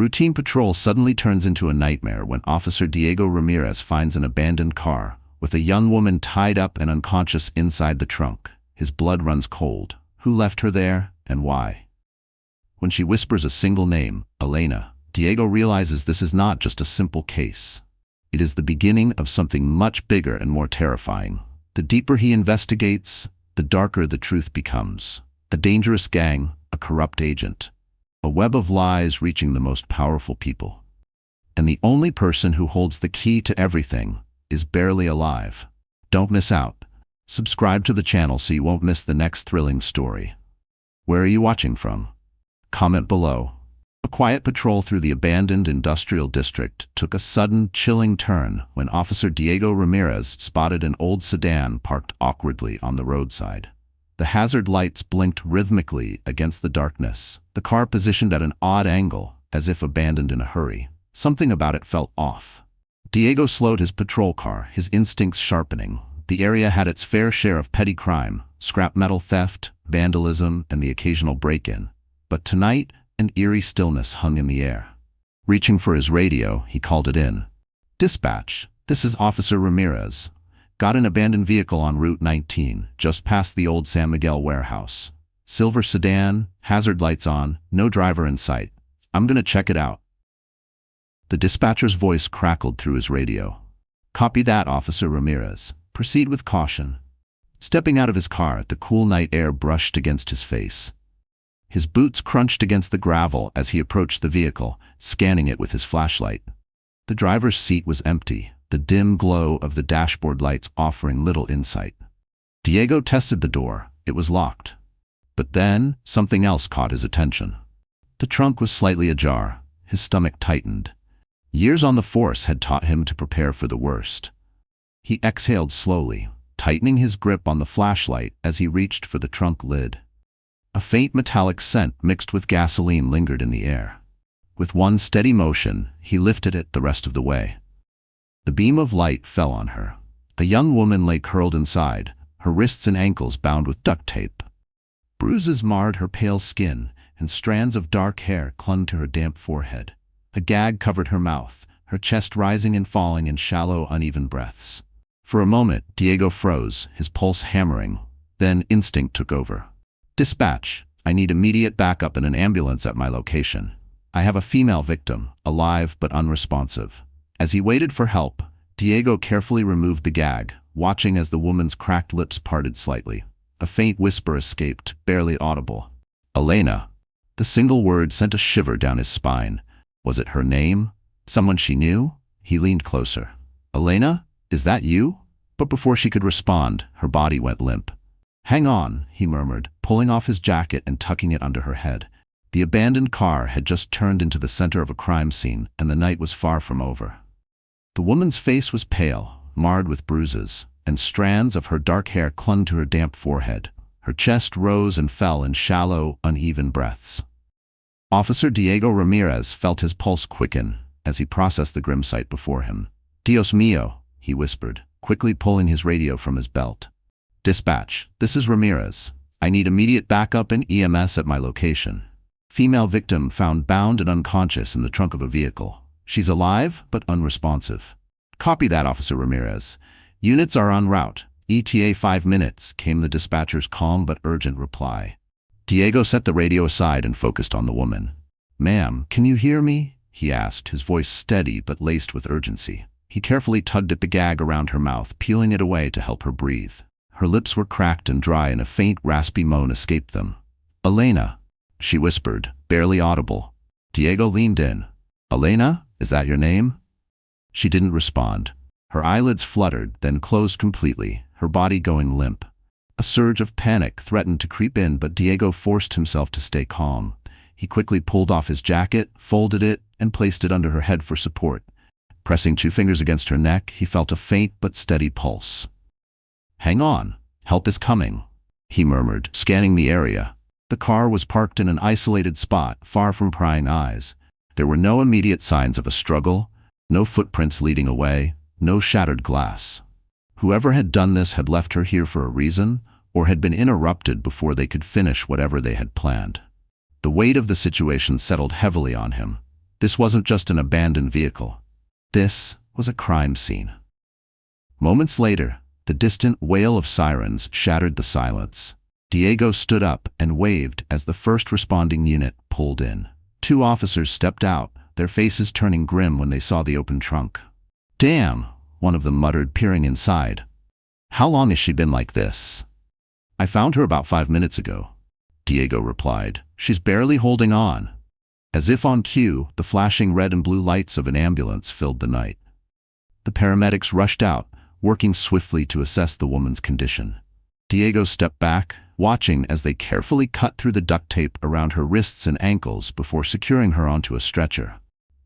routine patrol suddenly turns into a nightmare when Officer Diego Ramírez finds an abandoned car with a young woman tied up and unconscious inside the trunk. His blood runs cold. Who left her there, and why? When she whispers a single name, Elena, Diego realizes this is not just a simple case. It is the beginning of something much bigger and more terrifying. The deeper he investigates, the darker the truth becomes. A dangerous gang, a corrupt agent, a web of lies reaching the most powerful people. And the only person who holds the key to everything is barely alive. Don't miss out. Subscribe to the channel so you won't miss the next thrilling story. Where are you watching from? Comment below. A quiet patrol through the abandoned industrial district took a sudden, chilling turn when Officer Diego Ramírez spotted an old sedan parked awkwardly on the roadside. The hazard lights blinked rhythmically against the darkness, the car positioned at an odd angle, as if abandoned in a hurry. Something about it felt off. Diego slowed his patrol car, his instincts sharpening. The area had its fair share of petty crime, scrap metal theft, vandalism, and the occasional break-in. But tonight, an eerie stillness hung in the air. Reaching for his radio, he called it in. "Dispatch, this is Officer Ramírez. Got an abandoned vehicle on Route 19, just past the old San Miguel warehouse. Silver sedan, hazard lights on, no driver in sight. I'm gonna check it out." The dispatcher's voice crackled through his radio. "Copy that, Officer Ramírez. Proceed with caution." Stepping out of his car, the cool night air brushed against his face. His boots crunched against the gravel as he approached the vehicle, scanning it with his flashlight. The driver's seat was empty, the dim glow of the dashboard lights offering little insight. Diego tested the door. It was locked. But then, something else caught his attention. The trunk was slightly ajar. His stomach tightened. Years on the force had taught him to prepare for the worst. He exhaled slowly, tightening his grip on the flashlight as he reached for the trunk lid. A faint metallic scent mixed with gasoline lingered in the air. With one steady motion, he lifted it the rest of the way. The beam of light fell on her. A young woman lay curled inside, her wrists and ankles bound with duct tape. Bruises marred her pale skin, and strands of dark hair clung to her damp forehead. A gag covered her mouth, her chest rising and falling in shallow, uneven breaths. For a moment, Diego froze, his pulse hammering. Then instinct took over. "Dispatch, I need immediate backup and an ambulance at my location. I have a female victim, alive but unresponsive." As he waited for help, Diego carefully removed the gag, watching as the woman's cracked lips parted slightly. A faint whisper escaped, barely audible. "Elena." The single word sent a shiver down his spine. Was it her name? Someone she knew? He leaned closer. "Elena, is that you?" But before she could respond, her body went limp. "Hang on," he murmured, pulling off his jacket and tucking it under her head. The abandoned car had just turned into the center of a crime scene, and the night was far from over. The woman's face was pale, marred with bruises, and strands of her dark hair clung to her damp forehead. Her chest rose and fell in shallow, uneven breaths. Officer Diego Ramírez felt his pulse quicken as he processed the grim sight before him. "Dios mío," he whispered, quickly pulling his radio from his belt. "Dispatch, this is Ramírez. I need immediate backup and EMS at my location. Female victim found bound and unconscious in the trunk of a vehicle. She's alive, but unresponsive." "Copy that, Officer Ramírez. Units are en route. ETA 5 minutes," came the dispatcher's calm but urgent reply. Diego set the radio aside and focused on the woman. "Ma'am, can you hear me?" he asked, his voice steady but laced with urgency. He carefully tugged at the gag around her mouth, peeling it away to help her breathe. Her lips were cracked and dry, and a faint, raspy moan escaped them. "Elena," she whispered, barely audible. Diego leaned in. "Elena, is that your name?" She didn't respond. Her eyelids fluttered, then closed completely, her body going limp. A surge of panic threatened to creep in, but Diego forced himself to stay calm. He quickly pulled off his jacket, folded it, and placed it under her head for support. Pressing 2 fingers against her neck, he felt a faint but steady pulse. "Hang on, help is coming," he murmured, scanning the area. The car was parked in an isolated spot, far from prying eyes. There were no immediate signs of a struggle, no footprints leading away, no shattered glass. Whoever had done this had left her here for a reason, or had been interrupted before they could finish whatever they had planned. The weight of the situation settled heavily on him. This wasn't just an abandoned vehicle. This was a crime scene. Moments later, the distant wail of sirens shattered the silence. Diego stood up and waved as the first responding unit pulled in. Two officers stepped out, their faces turning grim when they saw the open trunk. "Damn," one of them muttered, peering inside. "How long has she been like this?" "I found her about 5 minutes ago," Diego replied. "She's barely holding on." As if on cue, the flashing red and blue lights of an ambulance filled the night. The paramedics rushed out, working swiftly to assess the woman's condition. Diego stepped back, watching as they carefully cut through the duct tape around her wrists and ankles before securing her onto a stretcher.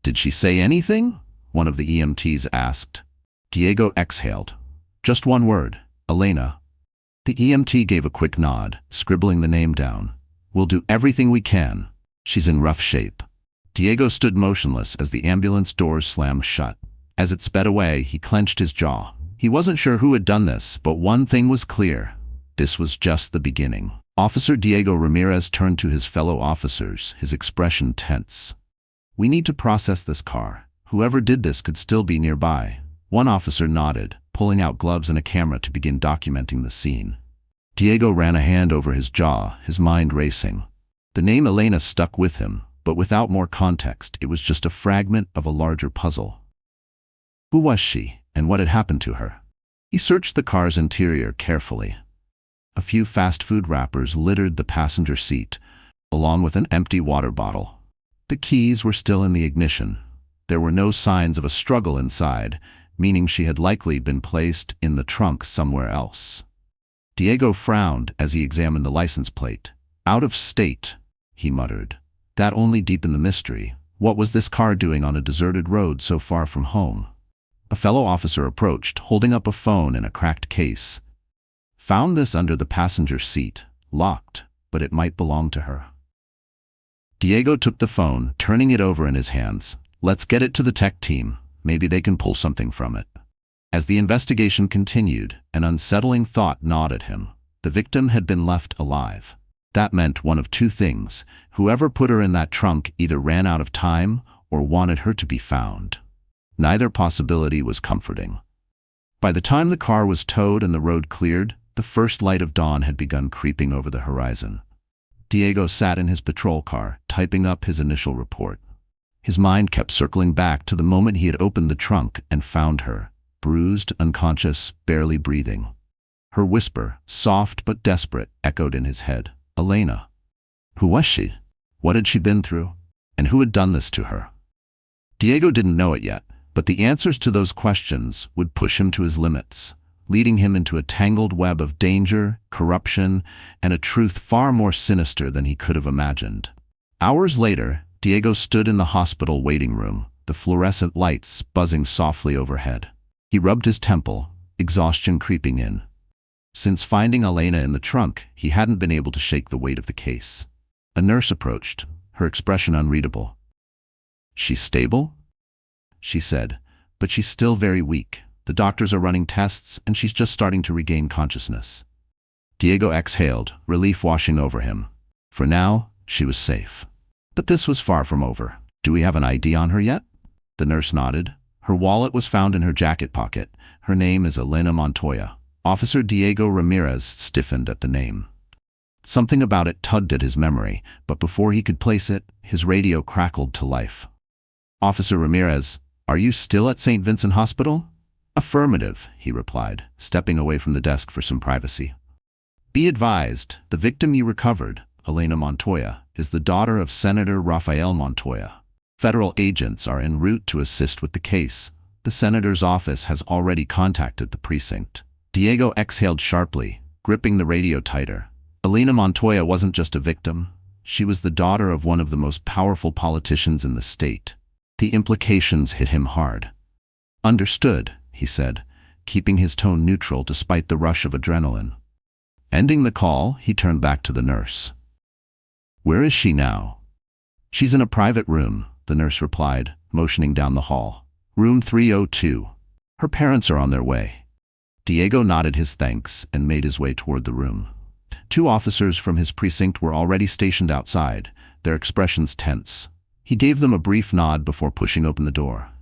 "Did she say anything?" one of the EMTs asked. Diego exhaled. "Just one word, Elena." The EMT gave a quick nod, scribbling the name down. "We'll do everything we can. She's in rough shape." Diego stood motionless as the ambulance doors slammed shut. As it sped away, he clenched his jaw. He wasn't sure who had done this, but one thing was clear. This was just the beginning. Officer Diego Ramírez turned to his fellow officers, his expression tense. "We need to process this car. Whoever did this could still be nearby." One officer nodded, pulling out gloves and a camera to begin documenting the scene. Diego ran a hand over his jaw, his mind racing. The name Elena stuck with him, but without more context, it was just a fragment of a larger puzzle. Who was she, and what had happened to her? He searched the car's interior carefully. A few fast food wrappers littered the passenger seat, along with an empty water bottle. The keys were still in the ignition. There were no signs of a struggle inside, meaning she had likely been placed in the trunk somewhere else. Diego frowned as he examined the license plate. "Out of state," he muttered. That only deepened the mystery. What was this car doing on a deserted road so far from home? A fellow officer approached, holding up a phone in a cracked case. "Found this under the passenger seat, locked, but it might belong to her." Diego took the phone, turning it over in his hands. "Let's get it to the tech team. Maybe they can pull something from it." As the investigation continued, an unsettling thought gnawed at him. The victim had been left alive. That meant one of two things. Whoever put her in that trunk either ran out of time or wanted her to be found. Neither possibility was comforting. By the time the car was towed and the road cleared, the first light of dawn had begun creeping over the horizon. Diego sat in his patrol car, typing up his initial report. His mind kept circling back to the moment he had opened the trunk and found her, bruised, unconscious, barely breathing. Her whisper, soft but desperate, echoed in his head. Elena. Who was she? What had she been through? And who had done this to her? Diego didn't know it yet, but the answers to those questions would push him to his limits, leading him into a tangled web of danger, corruption, and a truth far more sinister than he could have imagined. Hours later, Diego stood in the hospital waiting room, the fluorescent lights buzzing softly overhead. He rubbed his temple, exhaustion creeping in. Since finding Elena in the trunk, he hadn't been able to shake the weight of the case. A nurse approached, her expression unreadable. "She's stable?" she said, "but she's still very weak. The doctors are running tests, and she's just starting to regain consciousness." Diego exhaled, relief washing over him. For now, she was safe. But this was far from over. "Do we have an ID on her yet?" The nurse nodded. Her wallet was found in her jacket pocket. Her name is Elena Montoya. Officer Diego Ramírez stiffened at the name. Something about it tugged at his memory, but before he could place it, his radio crackled to life. "Officer Ramírez, are you still at St. Vincent Hospital?" "Affirmative," he replied, stepping away from the desk for some privacy. "Be advised, the victim you recovered, Elena Montoya, is the daughter of Senator Rafael Montoya. Federal agents are en route to assist with the case. The senator's office has already contacted the precinct." Diego exhaled sharply, gripping the radio tighter. Elena Montoya wasn't just a victim. She was the daughter of one of the most powerful politicians in the state. The implications hit him hard. "Understood," he said, keeping his tone neutral despite the rush of adrenaline. Ending the call, he turned back to the nurse. "Where is she now?" "She's in a private room," the nurse replied, motioning down the hall. "Room 302. Her parents are on their way." Diego nodded his thanks and made his way toward the room. Two officers from his precinct were already stationed outside, their expressions tense. He gave them a brief nod before pushing open the door.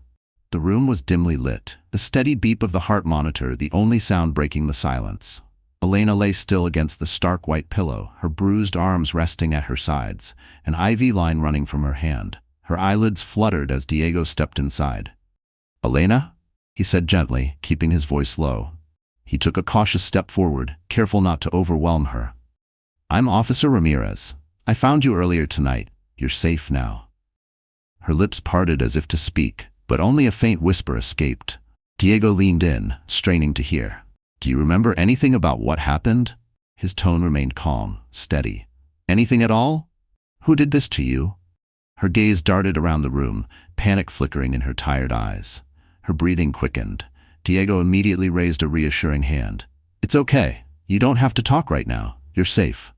The room was dimly lit, the steady beep of the heart monitor the only sound breaking the silence. Elena lay still against the stark white pillow, her bruised arms resting at her sides, an IV line running from her hand. Her eyelids fluttered as Diego stepped inside. "Elena?" he said gently, keeping his voice low. He took a cautious step forward, careful not to overwhelm her. "I'm Officer Ramirez. I found you earlier tonight. You're safe now." Her lips parted as if to speak, but only a faint whisper escaped. Diego leaned in, straining to hear. "Do you remember anything about what happened?" His tone remained calm, steady. "Anything at all? Who did this to you?" Her gaze darted around the room, panic flickering in her tired eyes. Her breathing quickened. Diego immediately raised a reassuring hand. "It's okay. You don't have to talk right now. You're safe."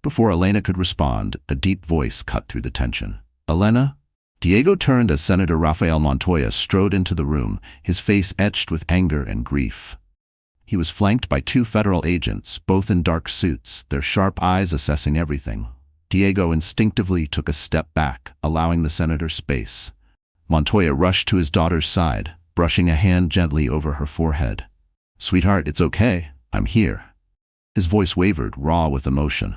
Before Elena could respond, a deep voice cut through the tension. "Elena?" Diego turned as Senator Rafael Montoya strode into the room, his face etched with anger and grief. He was flanked by two federal agents, both in dark suits, their sharp eyes assessing everything. Diego instinctively took a step back, allowing the senator space. Montoya rushed to his daughter's side, brushing a hand gently over her forehead. "Sweetheart, it's okay. I'm here." His voice wavered, raw with emotion.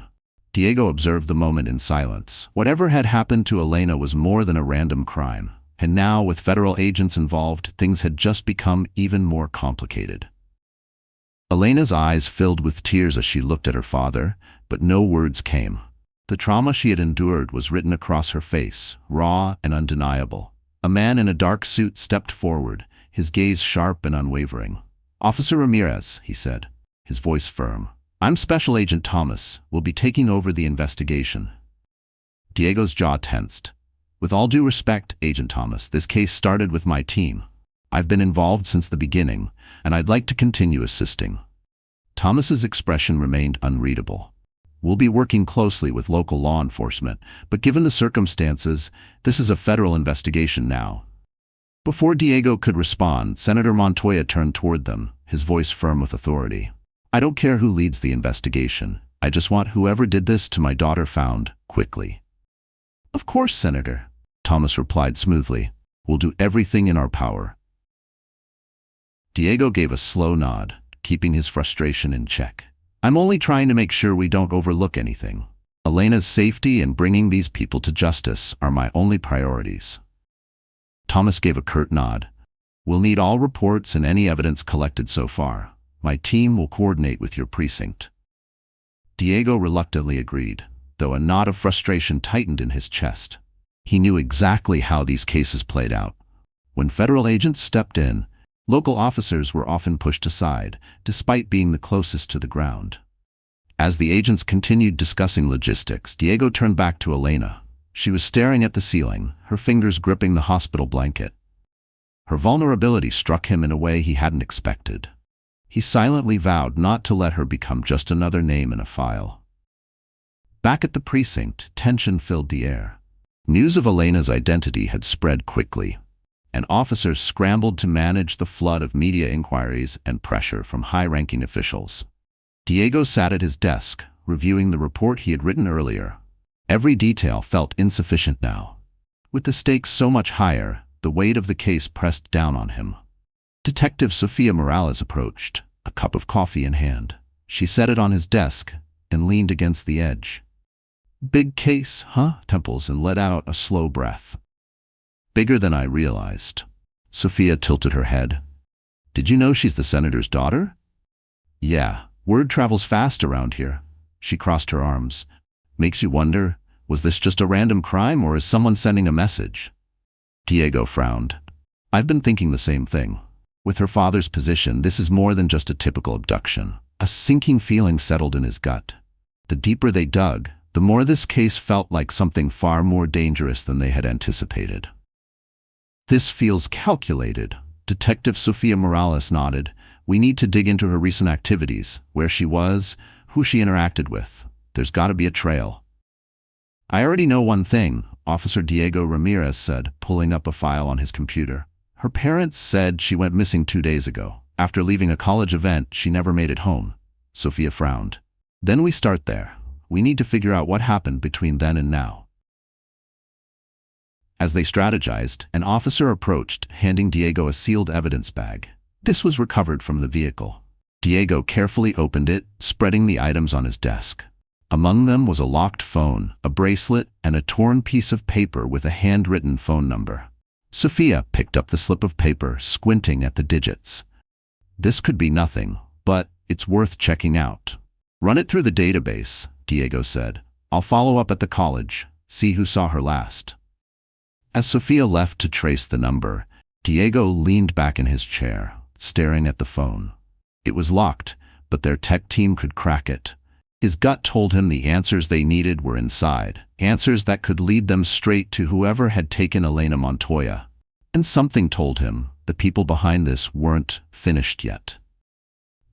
Diego observed the moment in silence. Whatever had happened to Elena was more than a random crime. And now, with federal agents involved, things had just become even more complicated. Elena's eyes filled with tears as she looked at her father, but no words came. The trauma she had endured was written across her face, raw and undeniable. A man in a dark suit stepped forward, his gaze sharp and unwavering. "Officer Ramirez," he said, his voice firm. "I'm Special Agent Thomas. We'll be taking over the investigation." Diego's jaw tensed. "With all due respect, Agent Thomas, this case started with my team. I've been involved since the beginning, and I'd like to continue assisting." Thomas's expression remained unreadable. "We'll be working closely with local law enforcement, but given the circumstances, this is a federal investigation now." Before Diego could respond, Senator Montoya turned toward them, his voice firm with authority. "I don't care who leads the investigation. I just want whoever did this to my daughter found, quickly." "Of course, Senator," Thomas replied smoothly. "We'll do everything in our power." Diego gave a slow nod, keeping his frustration in check. "I'm only trying to make sure we don't overlook anything. Elena's safety and bringing these people to justice are my only priorities." Thomas gave a curt nod. "We'll need all reports and any evidence collected so far. My team will coordinate with your precinct." Diego reluctantly agreed, though a knot of frustration tightened in his chest. He knew exactly how these cases played out. When federal agents stepped in, local officers were often pushed aside, despite being the closest to the ground. As the agents continued discussing logistics, Diego turned back to Elena. She was staring at the ceiling, her fingers gripping the hospital blanket. Her vulnerability struck him in a way he hadn't expected. He silently vowed not to let her become just another name in a file. Back at the precinct, tension filled the air. News of Elena's identity had spread quickly, and officers scrambled to manage the flood of media inquiries and pressure from high-ranking officials. Diego sat at his desk, reviewing the report he had written earlier. Every detail felt insufficient now. With the stakes so much higher, the weight of the case pressed down on him. Detective Sofia Morales approached, a cup of coffee in hand. She set it on his desk and leaned against the edge. "Big case, huh?" Temples and let out a slow breath. "Bigger than I realized." Sofia tilted her head. "Did you know she's the senator's daughter?" "Yeah, word travels fast around here." She crossed her arms. "Makes you wonder, was this just a random crime or is someone sending a message?" Diego frowned. "I've been thinking the same thing. With her father's position, this is more than just a typical abduction." A sinking feeling settled in his gut. The deeper they dug, the more this case felt like something far more dangerous than they had anticipated. "This feels calculated." Detective Sofia Morales nodded. "We need to dig into her recent activities, where she was, who she interacted with. There's got to be a trail." "I already know one thing," Officer Diego Ramírez said, pulling up a file on his computer. "Her parents said she went missing 2 days ago. After leaving a college event, she never made it home." Sofia frowned. "Then we start there. We need to figure out what happened between then and now." As they strategized, an officer approached, handing Diego a sealed evidence bag. This was recovered from the vehicle. Diego carefully opened it, spreading the items on his desk. Among them was a locked phone, a bracelet, and a torn piece of paper with a handwritten phone number. Sophia picked up the slip of paper, squinting at the digits. This could be nothing, but it's worth checking out. Run it through the database, Diego said. I'll follow up at the college, see who saw her last. As Sophia left to trace the number, Diego leaned back in his chair, staring at the phone. It was locked, but their tech team could crack it. His gut told him the answers they needed were inside, answers that could lead them straight to whoever had taken Elena Montoya. And something told him the people behind this weren't finished yet.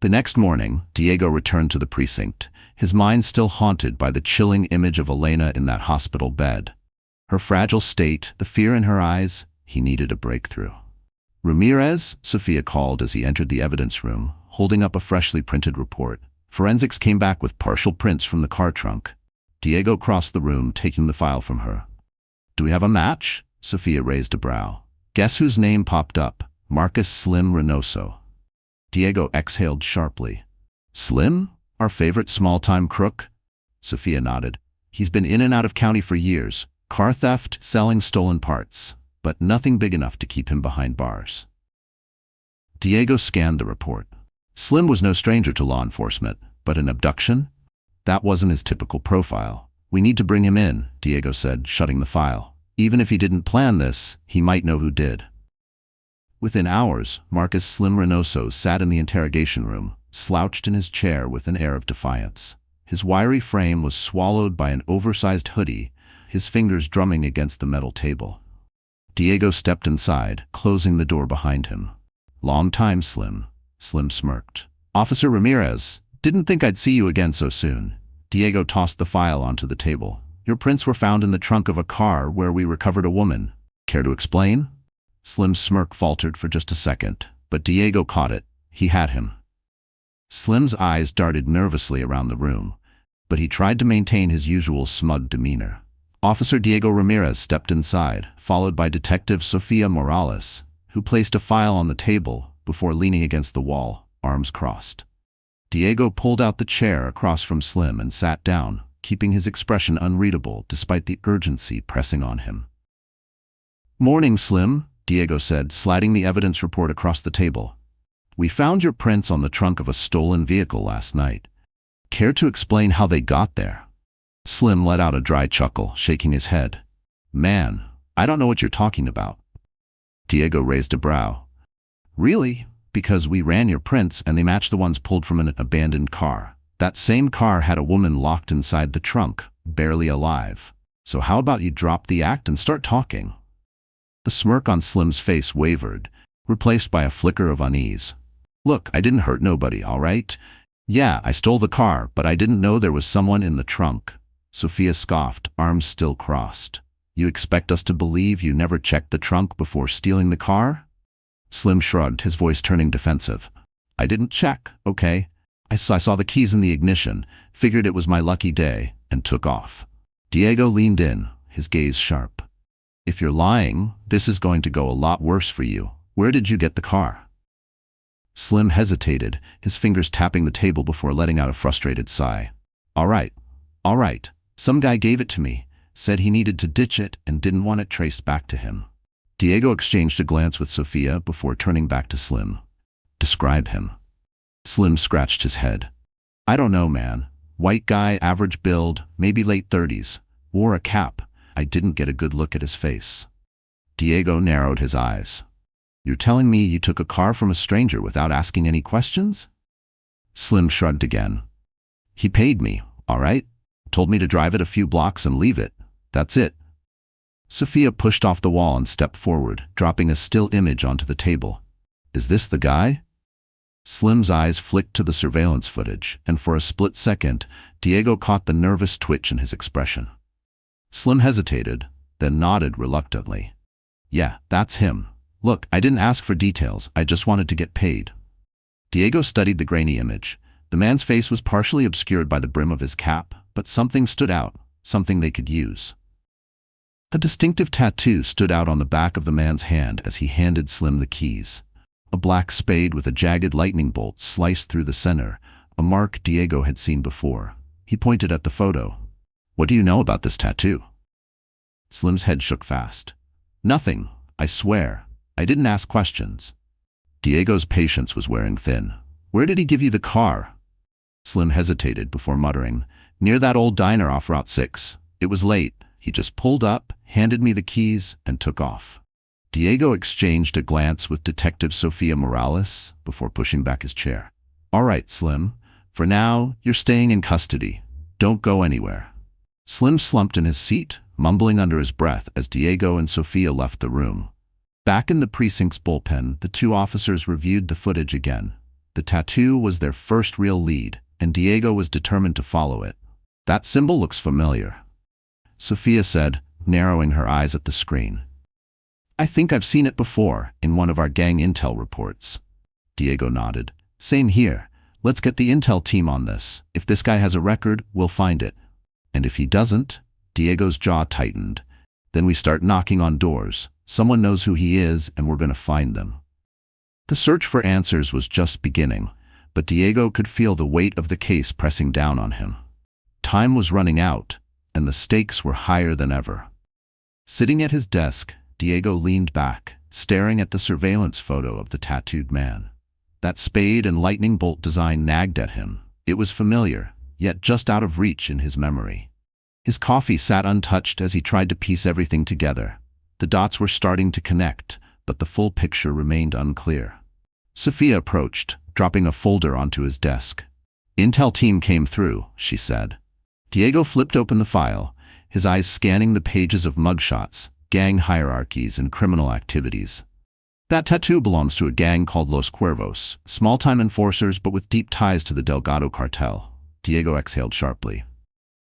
The next morning, Diego returned to the precinct, his mind still haunted by the chilling image of Elena in that hospital bed. Her fragile state, the fear in her eyes, he needed a breakthrough. Ramírez, Sophia called as he entered the evidence room, holding up a freshly printed report. Forensics came back with partial prints from the car trunk. Diego crossed the room, taking the file from her. Do we have a match? Sophia raised a brow. Guess whose name popped up? Marcus Slim Reynoso. Diego exhaled sharply. Slim? Our favorite small-time crook? Sophia nodded. He's been in and out of county for years. Car theft, selling stolen parts. But nothing big enough to keep him behind bars. Diego scanned the report. Slim was no stranger to law enforcement, but an abduction? That wasn't his typical profile. We need to bring him in, Diego said, shutting the file. Even if he didn't plan this, he might know who did. Within hours, Marcus Slim Reynoso sat in the interrogation room, slouched in his chair with an air of defiance. His wiry frame was swallowed by an oversized hoodie, his fingers drumming against the metal table. Diego stepped inside, closing the door behind him. Long time, Slim. Slim smirked. Officer Ramírez, didn't think I'd see you again so soon. Diego tossed the file onto the table. Your prints were found in the trunk of a car where we recovered a woman. Care to explain? Slim's smirk faltered for just a second, but Diego caught it. He had him. Slim's eyes darted nervously around the room, but he tried to maintain his usual smug demeanor. Officer Diego Ramírez stepped inside, followed by Detective Sofia Morales, who placed a file on the table before leaning against the wall, arms crossed. Diego pulled out the chair across from Slim and sat down, keeping his expression unreadable despite the urgency pressing on him. Morning, Slim, Diego said, sliding the evidence report across the table. We found your prints on the trunk of a stolen vehicle last night. Care to explain how they got there? Slim let out a dry chuckle, shaking his head. Man, I don't know what you're talking about. Diego raised a brow. Really? Because we ran your prints and they matched the ones pulled from an abandoned car. That same car had a woman locked inside the trunk, barely alive. So how about you drop the act and start talking? The smirk on Slim's face wavered, replaced by a flicker of unease. Look, I didn't hurt nobody, all right? Yeah, I stole the car, but I didn't know there was someone in the trunk. Sophia scoffed, arms still crossed. You expect us to believe you never checked the trunk before stealing the car? Slim shrugged, his voice turning defensive. I didn't check, okay? I saw the keys in the ignition, figured it was my lucky day, and took off. Diego leaned in, his gaze sharp. If you're lying, this is going to go a lot worse for you. Where did you get the car? Slim hesitated, his fingers tapping the table before letting out a frustrated sigh. All right. Some guy gave it to me, said he needed to ditch it and didn't want it traced back to him. Diego exchanged a glance with Sophia before turning back to Slim. Describe him. Slim scratched his head. I don't know, man. White guy, average build, maybe late 30s. Wore a cap. I didn't get a good look at his face. Diego narrowed his eyes. You're telling me you took a car from a stranger without asking any questions? Slim shrugged again. He paid me, all right? Told me to drive it a few blocks and leave it. That's it. Sophia pushed off the wall and stepped forward, dropping a still image onto the table. Is this the guy? Slim's eyes flicked to the surveillance footage, and for a split second, Diego caught the nervous twitch in his expression. Slim hesitated, then nodded reluctantly. Yeah, that's him. Look, I didn't ask for details, I just wanted to get paid. Diego studied the grainy image. The man's face was partially obscured by the brim of his cap, but something stood out, something they could use. A distinctive tattoo stood out on the back of the man's hand as he handed Slim the keys. A black spade with a jagged lightning bolt sliced through the center, a mark Diego had seen before. He pointed at the photo. "What do you know about this tattoo?" Slim's head shook fast. "Nothing, I swear. I didn't ask questions." Diego's patience was wearing thin. "Where did he give you the car?" Slim hesitated before muttering, "Near that old diner off Route 6. It was late. He just pulled up, handed me the keys, and took off." Diego exchanged a glance with Detective Sofia Morales before pushing back his chair. "All right, Slim. For now, you're staying in custody. Don't go anywhere." Slim slumped in his seat, mumbling under his breath as Diego and Sofia left the room. Back in the precinct's bullpen, the two officers reviewed the footage again. The tattoo was their first real lead, and Diego was determined to follow it. "That symbol looks familiar," Sofia said, narrowing her eyes at the screen. "I think I've seen it before, in one of our gang intel reports." Diego nodded. "Same here. Let's get the intel team on this. If this guy has a record, we'll find it. And if he doesn't," Diego's jaw tightened, "then we start knocking on doors. Someone knows who he is, and we're going to find them." The search for answers was just beginning, but Diego could feel the weight of the case pressing down on him. Time was running out, and the stakes were higher than ever. Sitting at his desk, Diego leaned back, staring at the surveillance photo of the tattooed man. That spade and lightning bolt design nagged at him. It was familiar, yet just out of reach in his memory. His coffee sat untouched as he tried to piece everything together. The dots were starting to connect, but the full picture remained unclear. Sofia approached, dropping a folder onto his desk. "Intel team came through," she said. Diego flipped open the file, his eyes scanning the pages of mugshots, gang hierarchies, and criminal activities. "That tattoo belongs to a gang called Los Cuervos, small-time enforcers but with deep ties to the Delgado cartel." Diego exhaled sharply.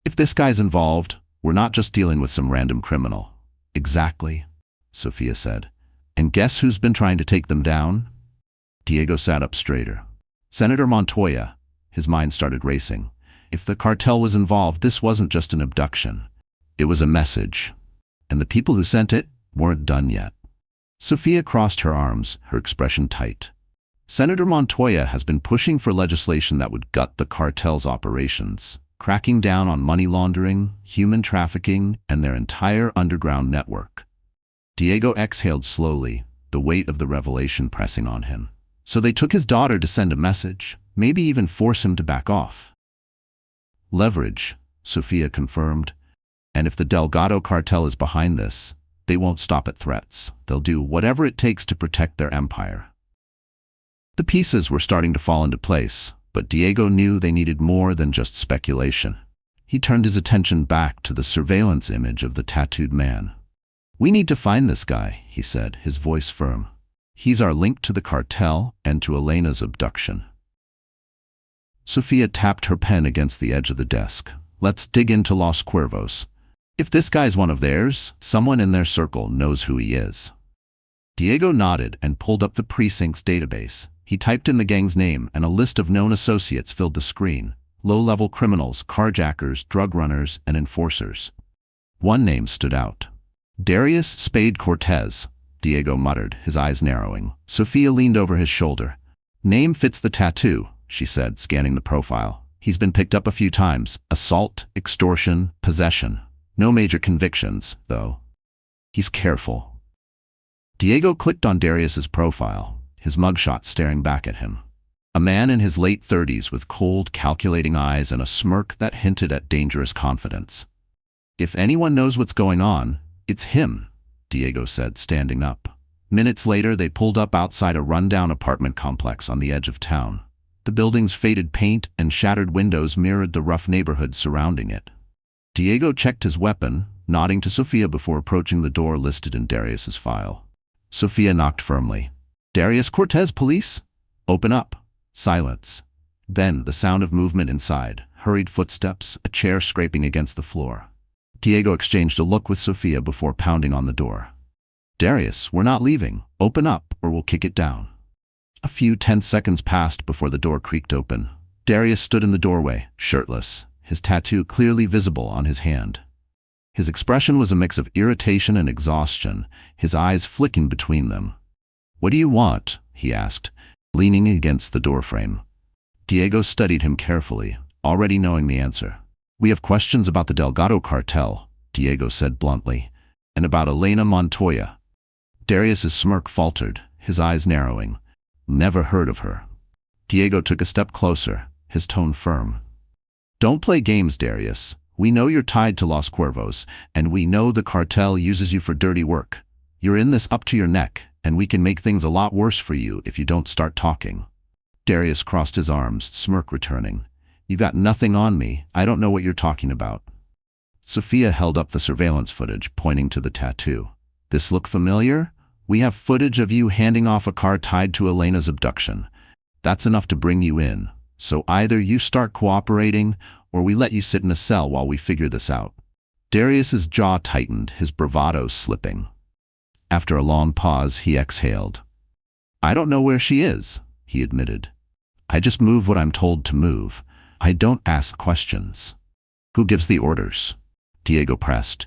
"If this guy's involved, we're not just dealing with some random criminal." "Exactly," Sofia said. "And guess who's been trying to take them down?" Diego sat up straighter. "Senator Montoya." His mind started racing. If the cartel was involved, this wasn't just an abduction. It was a message. And the people who sent it weren't done yet. Sofia crossed her arms, her expression tight. "Senator Montoya has been pushing for legislation that would gut the cartel's operations, cracking down on money laundering, human trafficking, and their entire underground network." Diego exhaled slowly, the weight of the revelation pressing on him. "So they took his daughter to send a message, maybe even force him to back off." "Leverage," Sofia confirmed. "And if the Delgado cartel is behind this, they won't stop at threats. They'll do whatever it takes to protect their empire." The pieces were starting to fall into place, but Diego knew they needed more than just speculation. He turned his attention back to the surveillance image of the tattooed man. "We need to find this guy," he said, his voice firm. "He's our link to the cartel and to Elena's abduction." Sofia tapped her pen against the edge of the desk. "Let's dig into Los Cuervos. If this guy's one of theirs, someone in their circle knows who he is." Diego nodded and pulled up the precinct's database. He typed in the gang's name, and a list of known associates filled the screen. Low-level criminals, carjackers, drug runners, and enforcers. One name stood out. "Darius Spade Cortez," Diego muttered, his eyes narrowing. Sofia leaned over his shoulder. "Name fits the tattoo," she said, scanning the profile. "He's been picked up a few times. Assault, extortion, possession. No major convictions, though. He's careful." Diego clicked on Darius's profile, his mugshot staring back at him. A man in his late 30s with cold, calculating eyes and a smirk that hinted at dangerous confidence. "If anyone knows what's going on, it's him," Diego said, standing up. Minutes later, they pulled up outside a rundown apartment complex on the edge of town. The building's faded paint and shattered windows mirrored the rough neighborhood surrounding it. Diego checked his weapon, nodding to Sofia before approaching the door listed in Darius's file. Sofia knocked firmly. "Darius Cortez, police? Open up." Silence. Then the sound of movement inside, hurried footsteps, a chair scraping against the floor. Diego exchanged a look with Sofia before pounding on the door. "Darius, we're not leaving. Open up, or we'll kick it down." A few tense seconds passed before the door creaked open. Darius stood in the doorway, shirtless, his tattoo clearly visible on his hand. His expression was a mix of irritation and exhaustion, his eyes flicking between them. "What do you want?" he asked, leaning against the doorframe. Diego studied him carefully, already knowing the answer. "We have questions about the Delgado cartel," Diego said bluntly, "and about Elena Montoya." Darius's smirk faltered, his eyes narrowing. "Never heard of her." Diego took a step closer, his tone firm. "Don't play games, Darius. We know you're tied to Los Cuervos, and we know the cartel uses you for dirty work. You're in this up to your neck, and we can make things a lot worse for you if you don't start talking." Darius crossed his arms, smirk returning. "You got nothing on me. I don't know what you're talking about." Sophia held up the surveillance footage, pointing to the tattoo. "This look familiar? We have footage of you handing off a car tied to Elena's abduction. That's enough to bring you in. So either you start cooperating, or we let you sit in a cell while we figure this out." Darius's jaw tightened, his bravado slipping. After a long pause, he exhaled. "I don't know where she is," he admitted. "I just move what I'm told to move. I don't ask questions." "Who gives the orders?" Diego pressed.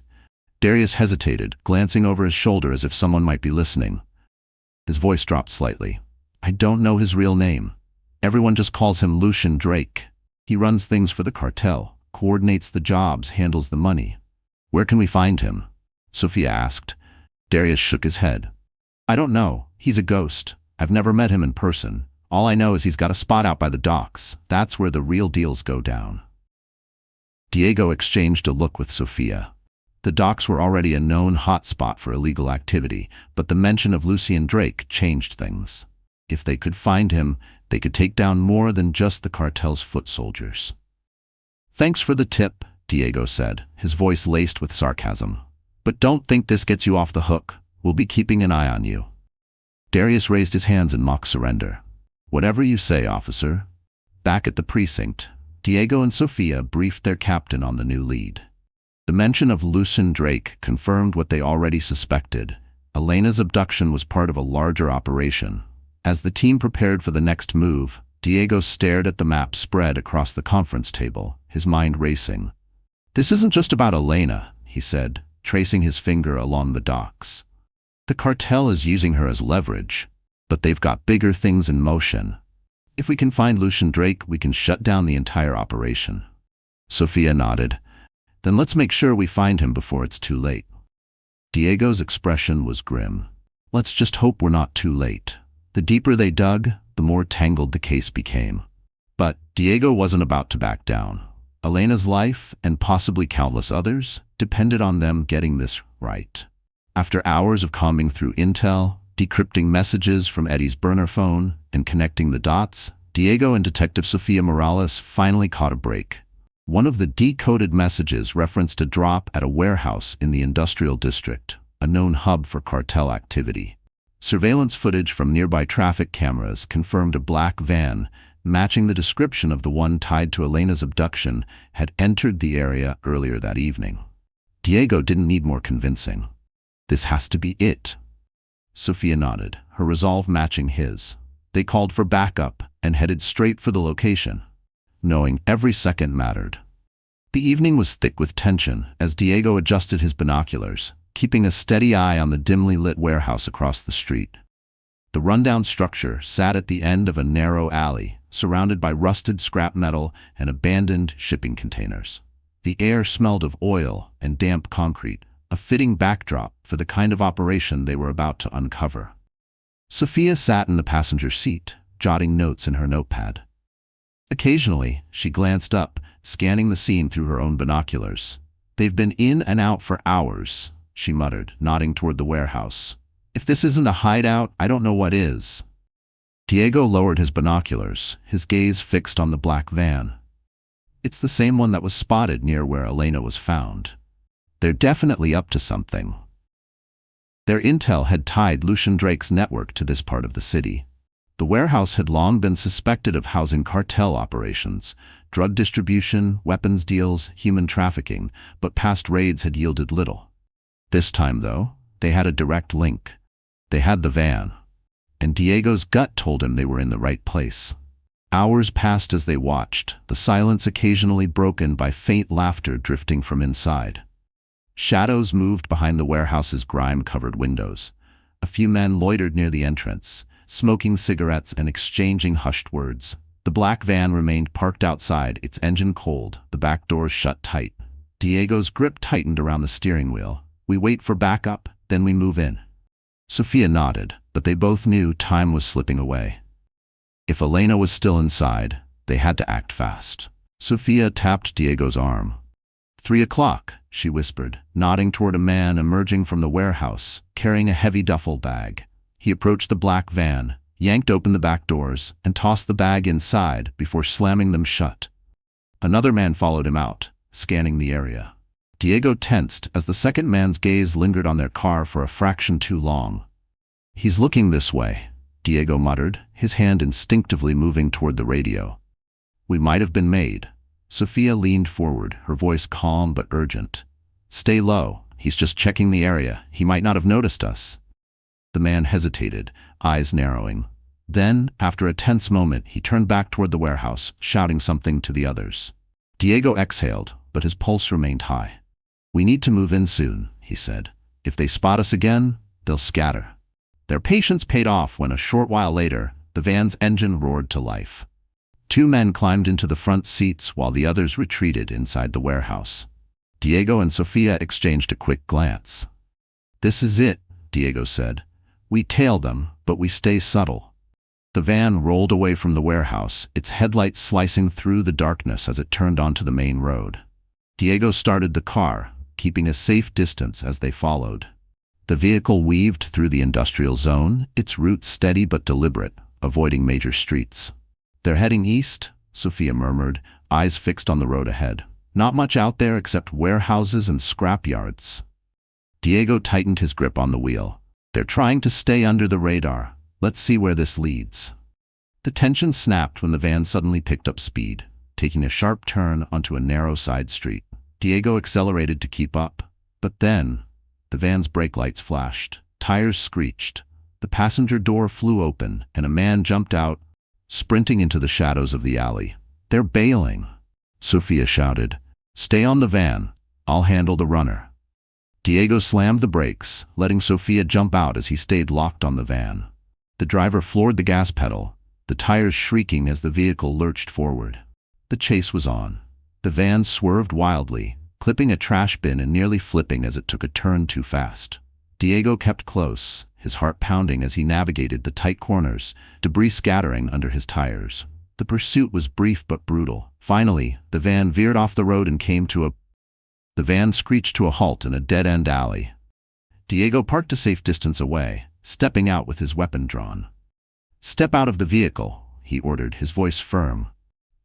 Darius hesitated, glancing over his shoulder as if someone might be listening. His voice dropped slightly. "I don't know his real name. Everyone just calls him Lucian Drake. He runs things for the cartel, coordinates the jobs, handles the money." "Where can we find him?" Sophia asked. Darius shook his head. "I don't know. He's a ghost. I've never met him in person. All I know is he's got a spot out by the docks. That's where the real deals go down." Diego exchanged a look with Sophia. The docks were already a known hotspot for illegal activity, but the mention of Lucian Drake changed things. If they could find him, they could take down more than just the cartel's foot soldiers. "Thanks for the tip," Diego said, his voice laced with sarcasm. "But don't think this gets you off the hook. We'll be keeping an eye on you." Darius raised his hands in mock surrender. "Whatever you say, officer." Back at the precinct, Diego and Sophia briefed their captain on the new lead. The mention of Lucian Drake confirmed what they already suspected. Elena's abduction was part of a larger operation. As the team prepared for the next move, Diego stared at the map spread across the conference table, his mind racing. "This isn't just about Elena," he said, tracing his finger along the docks. "The cartel is using her as leverage, but they've got bigger things in motion. If we can find Lucian Drake, we can shut down the entire operation." Sophia nodded. "Then let's make sure we find him before it's too late." Diego's expression was grim. "Let's just hope we're not too late." The deeper they dug, the more tangled the case became. But Diego wasn't about to back down. Elena's life, and possibly countless others, depended on them getting this right. After hours of combing through intel, decrypting messages from Eddie's burner phone, and connecting the dots, Diego and Detective Sofia Morales finally caught a break. One of the decoded messages referenced a drop at a warehouse in the industrial district, a known hub for cartel activity. Surveillance footage from nearby traffic cameras confirmed a black van, matching the description of the one tied to Elena's abduction, had entered the area earlier that evening. Diego didn't need more convincing. "This has to be it." Sophia nodded, her resolve matching his. They called for backup and headed straight for the location, knowing every second mattered. The evening was thick with tension as Diego adjusted his binoculars, keeping a steady eye on the dimly lit warehouse across the street. The rundown structure sat at the end of a narrow alley, surrounded by rusted scrap metal and abandoned shipping containers. The air smelled of oil and damp concrete, a fitting backdrop for the kind of operation they were about to uncover. Sophia sat in the passenger seat, jotting notes in her notepad. Occasionally, she glanced up, scanning the scene through her own binoculars. "They've been in and out for hours," she muttered, nodding toward the warehouse. "If this isn't a hideout, I don't know what is." Diego lowered his binoculars, his gaze fixed on the black van. "It's the same one that was spotted near where Elena was found. They're definitely up to something." Their intel had tied Lucian Drake's network to this part of the city. The warehouse had long been suspected of housing cartel operations, drug distribution, weapons deals, human trafficking, but past raids had yielded little. This time, though, they had a direct link. They had the van, and Diego's gut told him they were in the right place. Hours passed as they watched, the silence occasionally broken by faint laughter drifting from inside. Shadows moved behind the warehouse's grime-covered windows. A few men loitered near the entrance, smoking cigarettes and exchanging hushed words. The black van remained parked outside, its engine cold, the back doors shut tight. Diego's grip tightened around the steering wheel. We wait for backup, then we move in. Sophia nodded, but they both knew time was slipping away. If Elena was still inside, they had to act fast. Sophia tapped Diego's arm. 3 o'clock, she whispered, nodding toward a man emerging from the warehouse, carrying a heavy duffel bag. He approached the black van, yanked open the back doors, and tossed the bag inside before slamming them shut. Another man followed him out, scanning the area. Diego tensed as the second man's gaze lingered on their car for a fraction too long. "He's looking this way," Diego muttered, his hand instinctively moving toward the radio. "We might have been made." Sophia leaned forward, her voice calm but urgent. "Stay low. He's just checking the area. He might not have noticed us." The man hesitated, eyes narrowing. Then, after a tense moment, he turned back toward the warehouse, shouting something to the others. Diego exhaled, but his pulse remained high. "We need to move in soon," he said. "If they spot us again, they'll scatter." Their patience paid off when a short while later, the van's engine roared to life. 2 men climbed into the front seats while the others retreated inside the warehouse. Diego and Sophia exchanged a quick glance. "This is it," Diego said. "We tail them, but we stay subtle." The van rolled away from the warehouse, its headlights slicing through the darkness as it turned onto the main road. Diego started the car, keeping a safe distance as they followed. The vehicle weaved through the industrial zone, its route steady but deliberate, avoiding major streets. "They're heading east," Sophia murmured, eyes fixed on the road ahead. "Not much out there except warehouses and scrap yards." Diego tightened his grip on the wheel. "They're trying to stay under the radar. Let's see where this leads." The tension snapped when the van suddenly picked up speed, taking a sharp turn onto a narrow side street. Diego accelerated to keep up, but then the van's brake lights flashed, tires screeched, the passenger door flew open, and a man jumped out, sprinting into the shadows of the alley. "They're bailing," Sophia shouted. "Stay on the van. I'll handle the runner." Diego slammed the brakes, letting Sophia jump out as he stayed locked on the van. The driver floored the gas pedal, the tires shrieking as the vehicle lurched forward. The chase was on. The van swerved wildly, clipping a trash bin and nearly flipping as it took a turn too fast. Diego kept close, his heart pounding as he navigated the tight corners, debris scattering under his tires. The pursuit was brief but brutal. Finally, the van veered off the road and The van screeched to a halt in a dead-end alley. Diego parked a safe distance away, stepping out with his weapon drawn. "Step out of the vehicle," he ordered, his voice firm.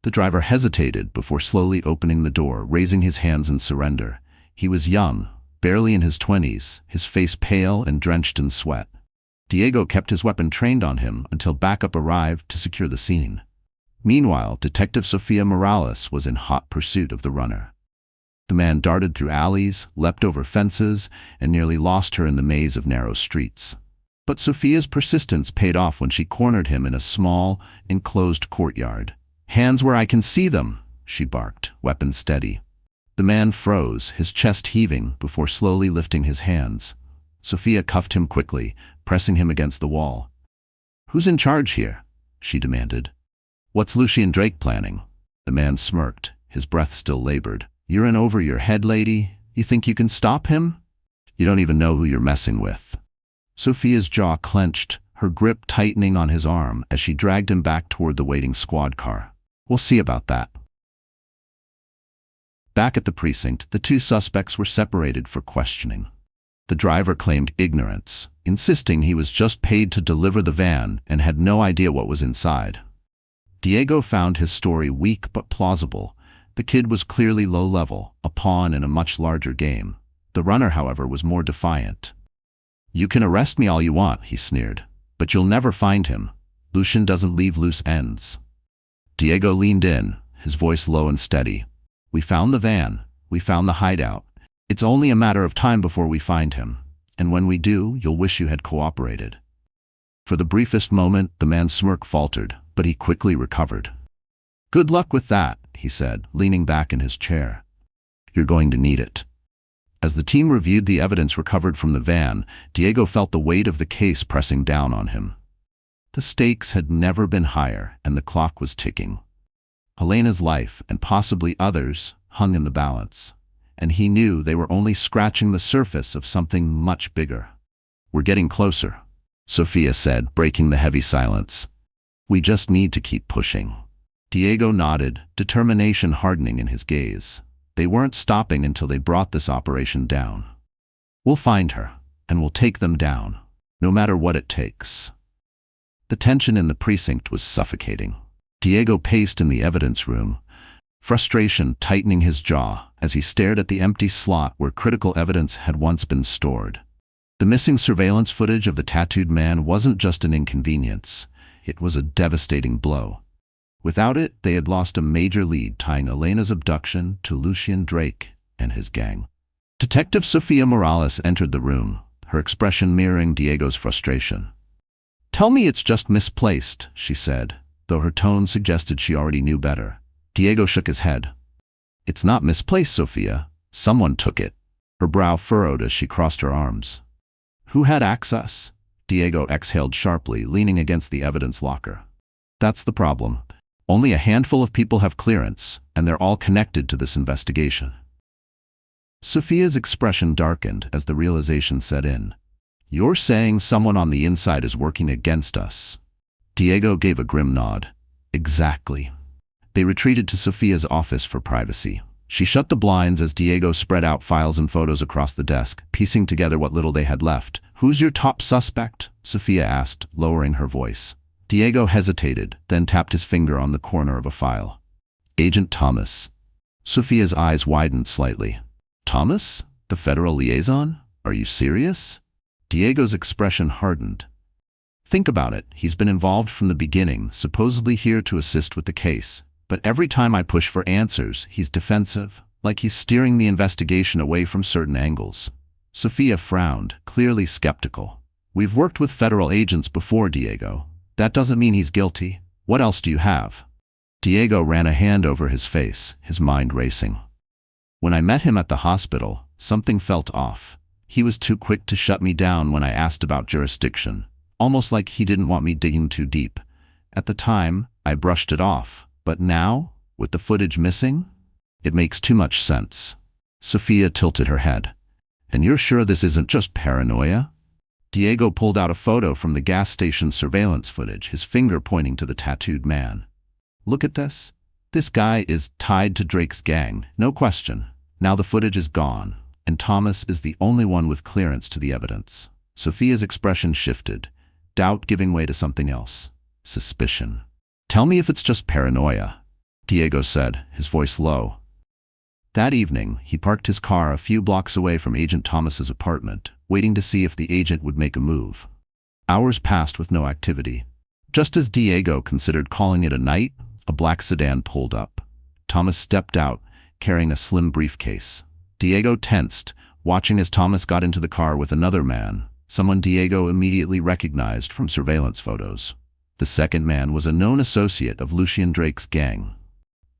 The driver hesitated before slowly opening the door, raising his hands in surrender. He was young, barely in his 20s, his face pale and drenched in sweat. Diego kept his weapon trained on him until backup arrived to secure the scene. Meanwhile, Detective Sofia Morales was in hot pursuit of the runner. The man darted through alleys, leapt over fences, and nearly lost her in the maze of narrow streets. But Sophia's persistence paid off when she cornered him in a small, enclosed courtyard. "Hands where I can see them," she barked, weapon steady. The man froze, his chest heaving, before slowly lifting his hands. Sophia cuffed him quickly, pressing him against the wall. "Who's in charge here?" she demanded. "What's Lucien Drake planning?" The man smirked, his breath still labored. "You're in over your head, lady? You think you can stop him? You don't even know who you're messing with." Sophia's jaw clenched, her grip tightening on his arm as she dragged him back toward the waiting squad car. "We'll see about that." Back at the precinct, the 2 suspects were separated for questioning. The driver claimed ignorance, insisting he was just paid to deliver the van and had no idea what was inside. Diego found his story weak but plausible. The kid was clearly low-level, a pawn in a much larger game. The runner, however, was more defiant. "You can arrest me all you want," he sneered, "but you'll never find him. Lucien doesn't leave loose ends." Diego leaned in, his voice low and steady. "We found the van. We found the hideout. It's only a matter of time before we find him. And when we do, you'll wish you had cooperated." For the briefest moment, the man's smirk faltered, but he quickly recovered. "Good luck with that," he said, leaning back in his chair. "You're going to need it." As the team reviewed the evidence recovered from the van, Diego felt the weight of the case pressing down on him. The stakes had never been higher, and the clock was ticking. Elena's life, and possibly others, hung in the balance, and he knew they were only scratching the surface of something much bigger. "We're getting closer," Sophia said, breaking the heavy silence. "We just need to keep pushing." Diego nodded, determination hardening in his gaze. They weren't stopping until they brought this operation down. "We'll find her, and we'll take them down, no matter what it takes." The tension in the precinct was suffocating. Diego paced in the evidence room, frustration tightening his jaw as he stared at the empty slot where critical evidence had once been stored. The missing surveillance footage of the tattooed man wasn't just an inconvenience, it was a devastating blow. Without it, they had lost a major lead tying Elena's abduction to Lucian Drake and his gang. Detective Sofia Morales entered the room, her expression mirroring Diego's frustration. "Tell me it's just misplaced," she said, though her tone suggested she already knew better. Diego shook his head. "It's not misplaced, Sofia. Someone took it." Her brow furrowed as she crossed her arms. "Who had access?" Diego exhaled sharply, leaning against the evidence locker. "That's the problem. Only a handful of people have clearance, and they're all connected to this investigation." Sophia's expression darkened as the realization set in. "You're saying someone on the inside is working against us?" Diego gave a grim nod. "Exactly." They retreated to Sophia's office for privacy. She shut the blinds as Diego spread out files and photos across the desk, piecing together what little they had left. "Who's your top suspect?" Sophia asked, lowering her voice. Diego hesitated, then tapped his finger on the corner of a file. "Agent Thomas." Sophia's eyes widened slightly. "Thomas? The federal liaison? Are you serious?" Diego's expression hardened. "Think about it. He's been involved from the beginning, supposedly here to assist with the case. But every time I push for answers, he's defensive, like he's steering the investigation away from certain angles." Sophia frowned, clearly skeptical. "We've worked with federal agents before, Diego. That doesn't mean he's guilty. What else do you have?" Diego ran a hand over his face, his mind racing. "When I met him at the hospital, something felt off. He was too quick to shut me down when I asked about jurisdiction, almost like he didn't want me digging too deep. At the time, I brushed it off. But now, with the footage missing, it makes too much sense." Sophia tilted her head. "And you're sure this isn't just paranoia?" Diego pulled out a photo from the gas station surveillance footage, his finger pointing to the tattooed man. "Look at this. This guy is tied to Drake's gang, no question. Now the footage is gone, and Thomas is the only one with clearance to the evidence." Sophia's expression shifted, doubt giving way to something else. Suspicion. "Tell me if it's just paranoia," Diego said, his voice low. That evening, he parked his car a few blocks away from Agent Thomas's apartment, waiting to see if the agent would make a move. Hours passed with no activity. Just as Diego considered calling it a night, a black sedan pulled up. Thomas stepped out, carrying a slim briefcase. Diego tensed, watching as Thomas got into the car with another man, someone Diego immediately recognized from surveillance photos. The second man was a known associate of Lucian Drake's gang.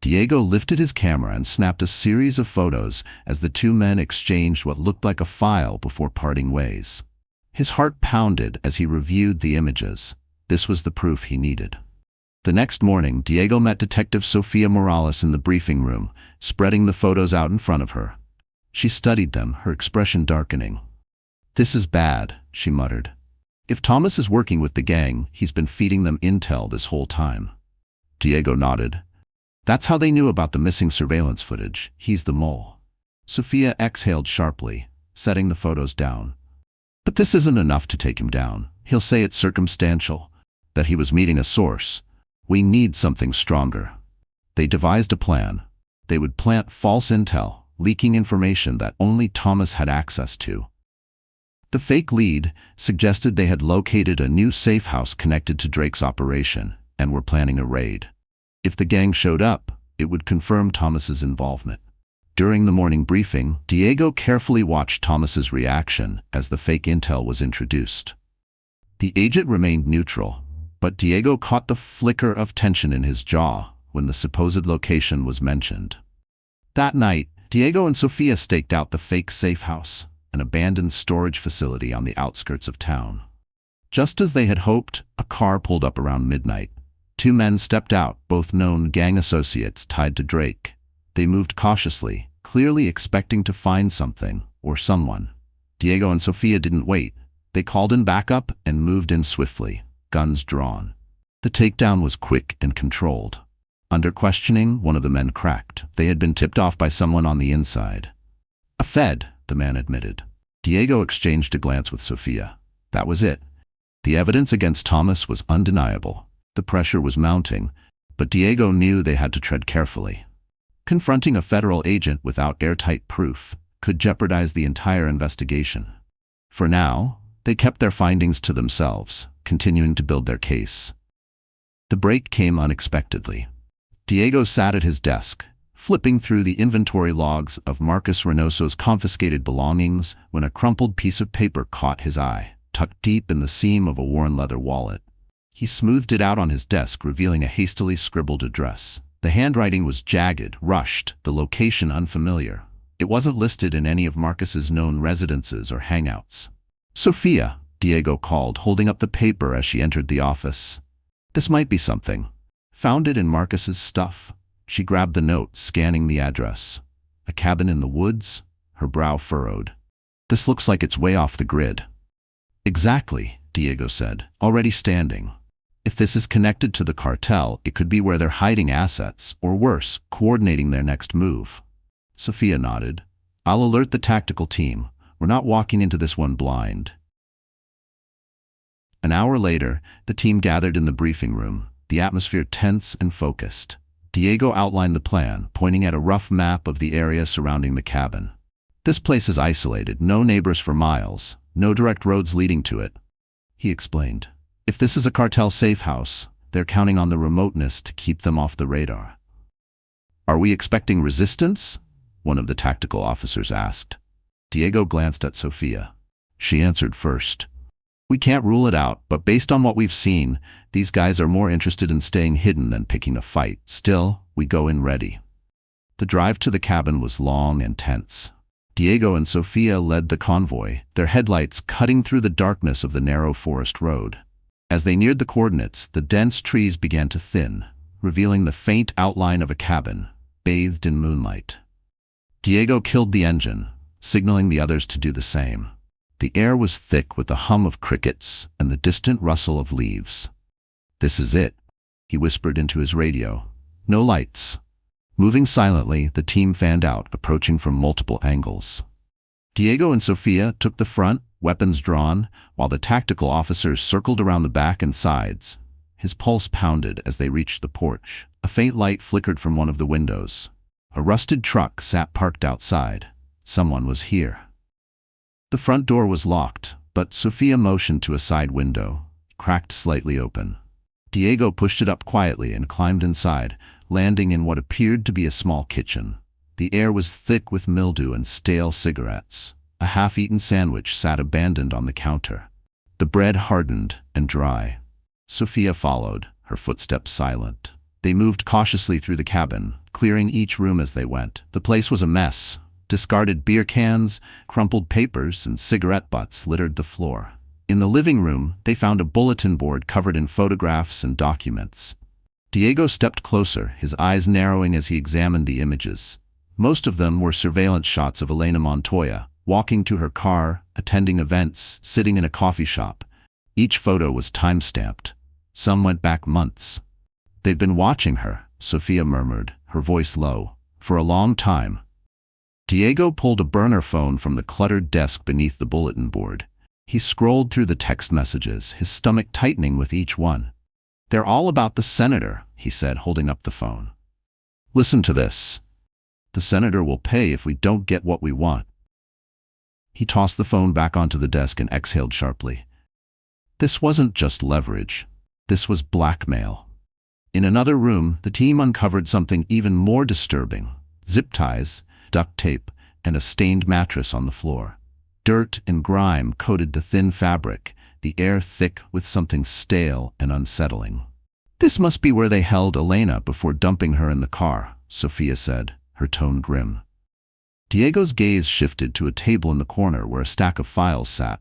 Diego lifted his camera and snapped a series of photos as the two men exchanged what looked like a file before parting ways. His heart pounded as he reviewed the images. This was the proof he needed. The next morning, Diego met Detective Sofia Morales in the briefing room, spreading the photos out in front of her. She studied them, her expression darkening. "This is bad," she muttered. "If Thomas is working with the gang, he's been feeding them intel this whole time." Diego nodded. "That's how they knew about the missing surveillance footage. He's the mole." Sophia exhaled sharply, setting the photos down. "But this isn't enough to take him down. He'll say it's circumstantial, that he was meeting a source. We need something stronger." They devised a plan. They would plant false intel, leaking information that only Thomas had access to. The fake lead suggested they had located a new safe house connected to Drake's operation and were planning a raid. If the gang showed up, it would confirm Thomas's involvement. During the morning briefing, Diego carefully watched Thomas's reaction as the fake intel was introduced. The agent remained neutral, but Diego caught the flicker of tension in his jaw when the supposed location was mentioned. That night, Diego and Sofia staked out the fake safe house, an abandoned storage facility on the outskirts of town. Just as they had hoped, a car pulled up around midnight. Two men stepped out, both known gang associates tied to Drake. They moved cautiously, clearly expecting to find something or someone. Diego and Sofia didn't wait. They called in backup and moved in swiftly, guns drawn. The takedown was quick and controlled. Under questioning, one of the men cracked. They had been tipped off by someone on the inside. "A Fed," the man admitted. Diego exchanged a glance with Sofia. That was it. The evidence against Thomas was undeniable. The pressure was mounting, but Diego knew they had to tread carefully. Confronting a federal agent without airtight proof could jeopardize the entire investigation. For now, they kept their findings to themselves, continuing to build their case. The break came unexpectedly. Diego sat at his desk, flipping through the inventory logs of Marcus Reynoso's confiscated belongings when a crumpled piece of paper caught his eye, tucked deep in the seam of a worn leather wallet. He smoothed it out on his desk, revealing a hastily scribbled address. The handwriting was jagged, rushed, the location unfamiliar. It wasn't listed in any of Marcus's known residences or hangouts. "Sofia," Diego called, holding up the paper as she entered the office. "This might be something. Found it in Marcus's stuff." She grabbed the note, scanning the address. A cabin in the woods? Her brow furrowed. "This looks like it's way off the grid." "Exactly," Diego said, already standing. "If this is connected to the cartel, it could be where they're hiding assets, or worse, coordinating their next move." Sofia nodded. "I'll alert the tactical team. We're not walking into this one blind." An hour later, the team gathered in the briefing room, the atmosphere tense and focused. Diego outlined the plan, pointing at a rough map of the area surrounding the cabin. "This place is isolated, no neighbors for miles, no direct roads leading to it," he explained. "If this is a cartel safe house, they're counting on the remoteness to keep them off the radar." "Are we expecting resistance?" one of the tactical officers asked. Diego glanced at Sofia. She answered first. "We can't rule it out, but based on what we've seen, these guys are more interested in staying hidden than picking a fight. Still, we go in ready." The drive to the cabin was long and tense. Diego and Sofia led the convoy, their headlights cutting through the darkness of the narrow forest road. As they neared the coordinates, the dense trees began to thin, revealing the faint outline of a cabin, bathed in moonlight. Diego killed the engine, signaling the others to do the same. The air was thick with the hum of crickets and the distant rustle of leaves. "This is it," he whispered into his radio. "No lights." Moving silently, the team fanned out, approaching from multiple angles. Diego and Sofia took the front, weapons drawn, while the tactical officers circled around the back and sides. His pulse pounded as they reached the porch. A faint light flickered from one of the windows. A rusted truck sat parked outside. Someone was here. The front door was locked, but Sofia motioned to a side window, cracked slightly open. Diego pushed it up quietly and climbed inside, landing in what appeared to be a small kitchen. The air was thick with mildew and stale cigarettes. A half-eaten sandwich sat abandoned on the counter. The bread hardened and dry. Sofia followed, her footsteps silent. They moved cautiously through the cabin, clearing each room as they went. The place was a mess. Discarded beer cans, crumpled papers, and cigarette butts littered the floor. In the living room, they found a bulletin board covered in photographs and documents. Diego stepped closer, his eyes narrowing as he examined the images. Most of them were surveillance shots of Elena Montoya, walking to her car, attending events, sitting in a coffee shop. Each photo was time-stamped. Some went back months. "They've been watching her," Sofia murmured, her voice low, "for a long time." Diego pulled a burner phone from the cluttered desk beneath the bulletin board. He scrolled through the text messages, his stomach tightening with each one. "They're all about the senator," he said, holding up the phone. "Listen to this. The senator will pay if we don't get what we want." He tossed the phone back onto the desk and exhaled sharply. This wasn't just leverage. This was blackmail. In another room, the team uncovered something even more disturbing. Zip ties, duct tape, and a stained mattress on the floor. Dirt and grime coated the thin fabric, the air thick with something stale and unsettling. "This must be where they held Elena before dumping her in the car," Sofia said, her tone grim. Diego's gaze shifted to a table in the corner where a stack of files sat.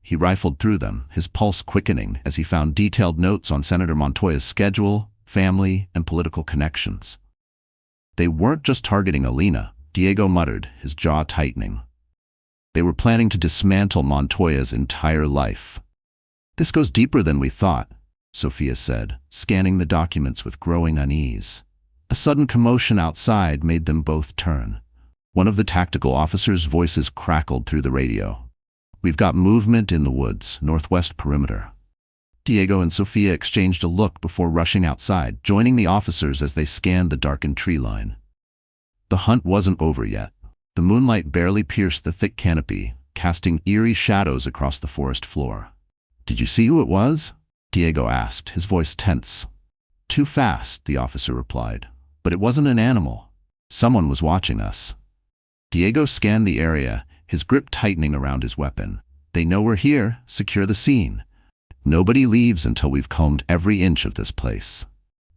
He rifled through them, his pulse quickening as he found detailed notes on Senator Montoya's schedule, family, and political connections. They weren't just targeting Elena, Diego muttered, his jaw tightening. They were planning to dismantle Montoya's entire life. This goes deeper than we thought, Sophia said, scanning the documents with growing unease. A sudden commotion outside made them both turn. One of the tactical officers' voices crackled through the radio. "We've got movement in the woods, northwest perimeter." Diego and Sophia exchanged a look before rushing outside, joining the officers as they scanned the darkened tree line. The hunt wasn't over yet. The moonlight barely pierced the thick canopy, casting eerie shadows across the forest floor. "Did you see who it was?" Diego asked, his voice tense. "Too fast," the officer replied. "But it wasn't an animal. Someone was watching us." Diego scanned the area, his grip tightening around his weapon. "They know we're here. Secure the scene. Nobody leaves until we've combed every inch of this place."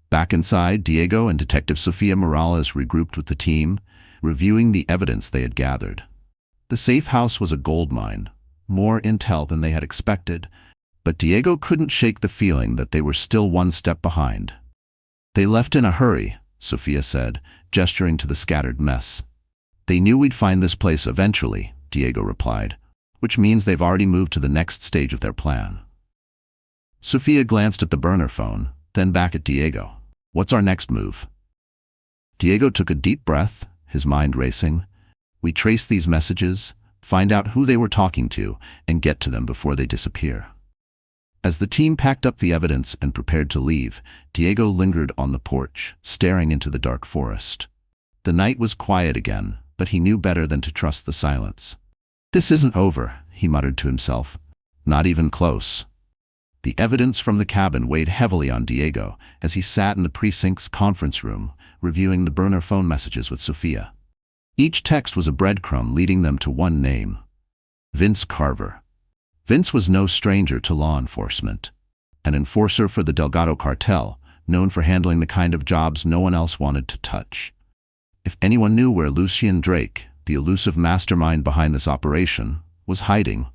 Back inside, Diego and Detective Sofia Morales regrouped with the team, reviewing the evidence they had gathered. The safe house was a goldmine, more intel than they had expected, but Diego couldn't shake the feeling that they were still one step behind. "They left in a hurry," Sophia said, gesturing to the scattered mess. "They knew we'd find this place eventually," Diego replied, "which means they've already moved to the next stage of their plan." Sophia glanced at the burner phone, then back at Diego. "What's our next move?" Diego took a deep breath, his mind racing. "We trace these messages, find out who they were talking to, and get to them before they disappear." As the team packed up the evidence and prepared to leave, Diego lingered on the porch, staring into the dark forest. The night was quiet again, but he knew better than to trust the silence. "This isn't over," he muttered to himself. "Not even close." The evidence from the cabin weighed heavily on Diego as he sat in the precinct's conference room, reviewing the burner phone messages with Sophia. Each text was a breadcrumb leading them to one name: Vince Carver. Vince was no stranger to law enforcement. An enforcer for the Delgado cartel, known for handling the kind of jobs no one else wanted to touch. If anyone knew where Lucien Drake, the elusive mastermind behind this operation, was hiding,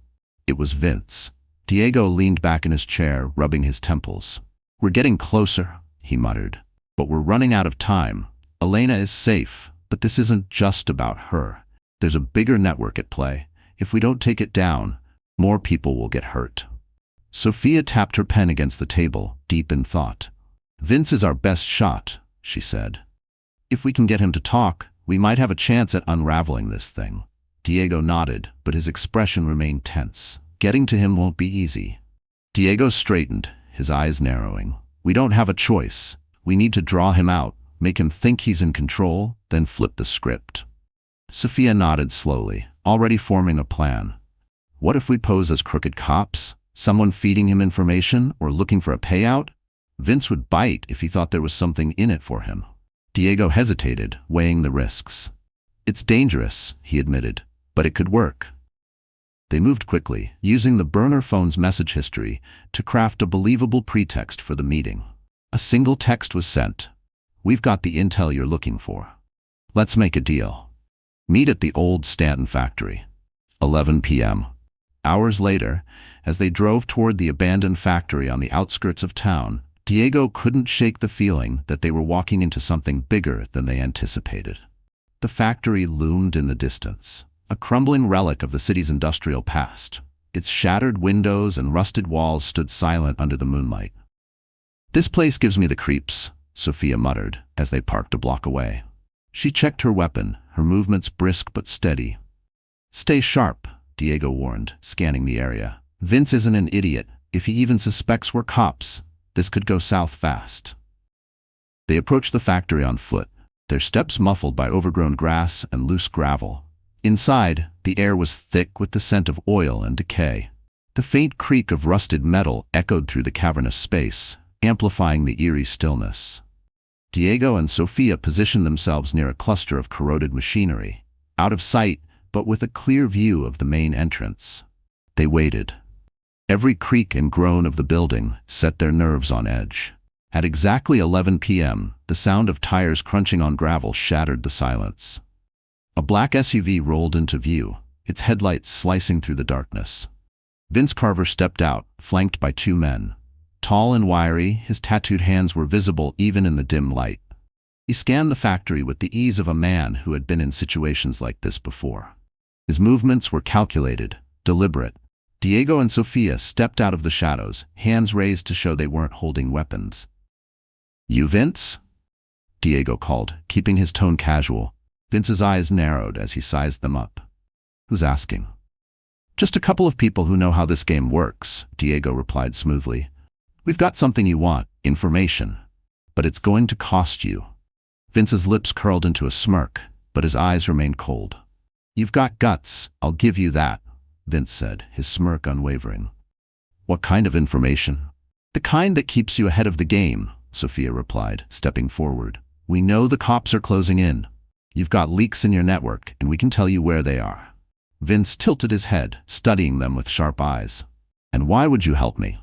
it was Vince. Diego leaned back in his chair, rubbing his temples. "We're getting closer," he muttered. "But we're running out of time. Elena is safe, but this isn't just about her. There's a bigger network at play. If we don't take it down, more people will get hurt." Sophia tapped her pen against the table, deep in thought. "Vince is our best shot," she said. "If we can get him to talk, we might have a chance at unraveling this thing." Diego nodded, but his expression remained tense. "Getting to him won't be easy." Diego straightened, his eyes narrowing. "We don't have a choice. We need to draw him out, make him think he's in control, then flip the script." Sophia nodded slowly, already forming a plan. "What if we pose as crooked cops? Someone feeding him information or looking for a payout? Vince would bite if he thought there was something in it for him." Diego hesitated, weighing the risks. "It's dangerous," he admitted, "but it could work." They moved quickly, using the burner phone's message history to craft a believable pretext for the meeting. A single text was sent. "We've got the intel you're looking for. Let's make a deal. Meet at the old Stanton factory. 11 p.m. Hours later, as they drove toward the abandoned factory on the outskirts of town, Diego couldn't shake the feeling that they were walking into something bigger than they anticipated. The factory loomed in the distance, a crumbling relic of the city's industrial past. Its shattered windows and rusted walls stood silent under the moonlight. "This place gives me the creeps," Sophia muttered as they parked a block away. She checked her weapon, her movements brisk but steady. "Stay sharp," Diego warned, scanning the area. "Vince isn't an idiot. If he even suspects we're cops, this could go south fast." They approached the factory on foot, their steps muffled by overgrown grass and loose gravel. Inside, the air was thick with the scent of oil and decay. The faint creak of rusted metal echoed through the cavernous space, amplifying the eerie stillness. Diego and Sophia positioned themselves near a cluster of corroded machinery, out of sight but with a clear view of the main entrance. They waited. Every creak and groan of the building set their nerves on edge. At exactly 11 p.m., the sound of tires crunching on gravel shattered the silence. A black SUV rolled into view, its headlights slicing through the darkness. Vince Carver stepped out, flanked by two men. Tall and wiry, his tattooed hands were visible even in the dim light. He scanned the factory with the ease of a man who had been in situations like this before. His movements were calculated, deliberate. Diego and Sofia stepped out of the shadows, hands raised to show they weren't holding weapons. "You, Vince?" Diego called, keeping his tone casual. Vince's eyes narrowed as he sized them up. "Who's asking?" "Just a couple of people who know how this game works," Diego replied smoothly. "We've got something you want, information. But it's going to cost you." Vince's lips curled into a smirk, but his eyes remained cold. "You've got guts, I'll give you that," Vince said, his smirk unwavering. "What kind of information?" "The kind that keeps you ahead of the game," Sofia replied, stepping forward. "We know the cops are closing in. You've got leaks in your network, and we can tell you where they are." Vince tilted his head, studying them with sharp eyes. "And why would you help me?"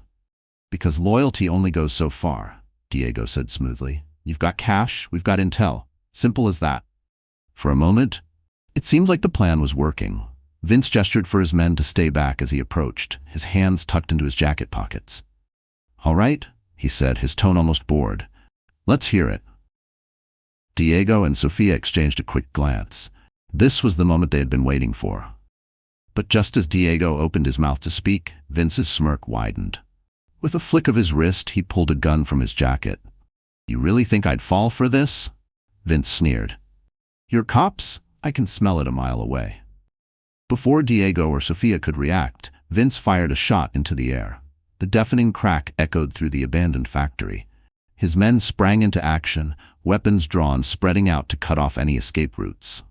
"Because loyalty only goes so far," Diego said smoothly. "You've got cash, we've got intel. Simple as that." For a moment, it seemed like the plan was working. Vince gestured for his men to stay back as he approached, his hands tucked into his jacket pockets. "All right," he said, his tone almost bored. "Let's hear it." Diego and Sofia exchanged a quick glance. This was the moment they had been waiting for. But just as Diego opened his mouth to speak, Vince's smirk widened. With a flick of his wrist, he pulled a gun from his jacket. "You really think I'd fall for this?" Vince sneered. "You're cops? I can smell it a mile away." Before Diego or Sofia could react, Vince fired a shot into the air. The deafening crack echoed through the abandoned factory. His men sprang into action, weapons drawn, spreading out to cut off any escape routes.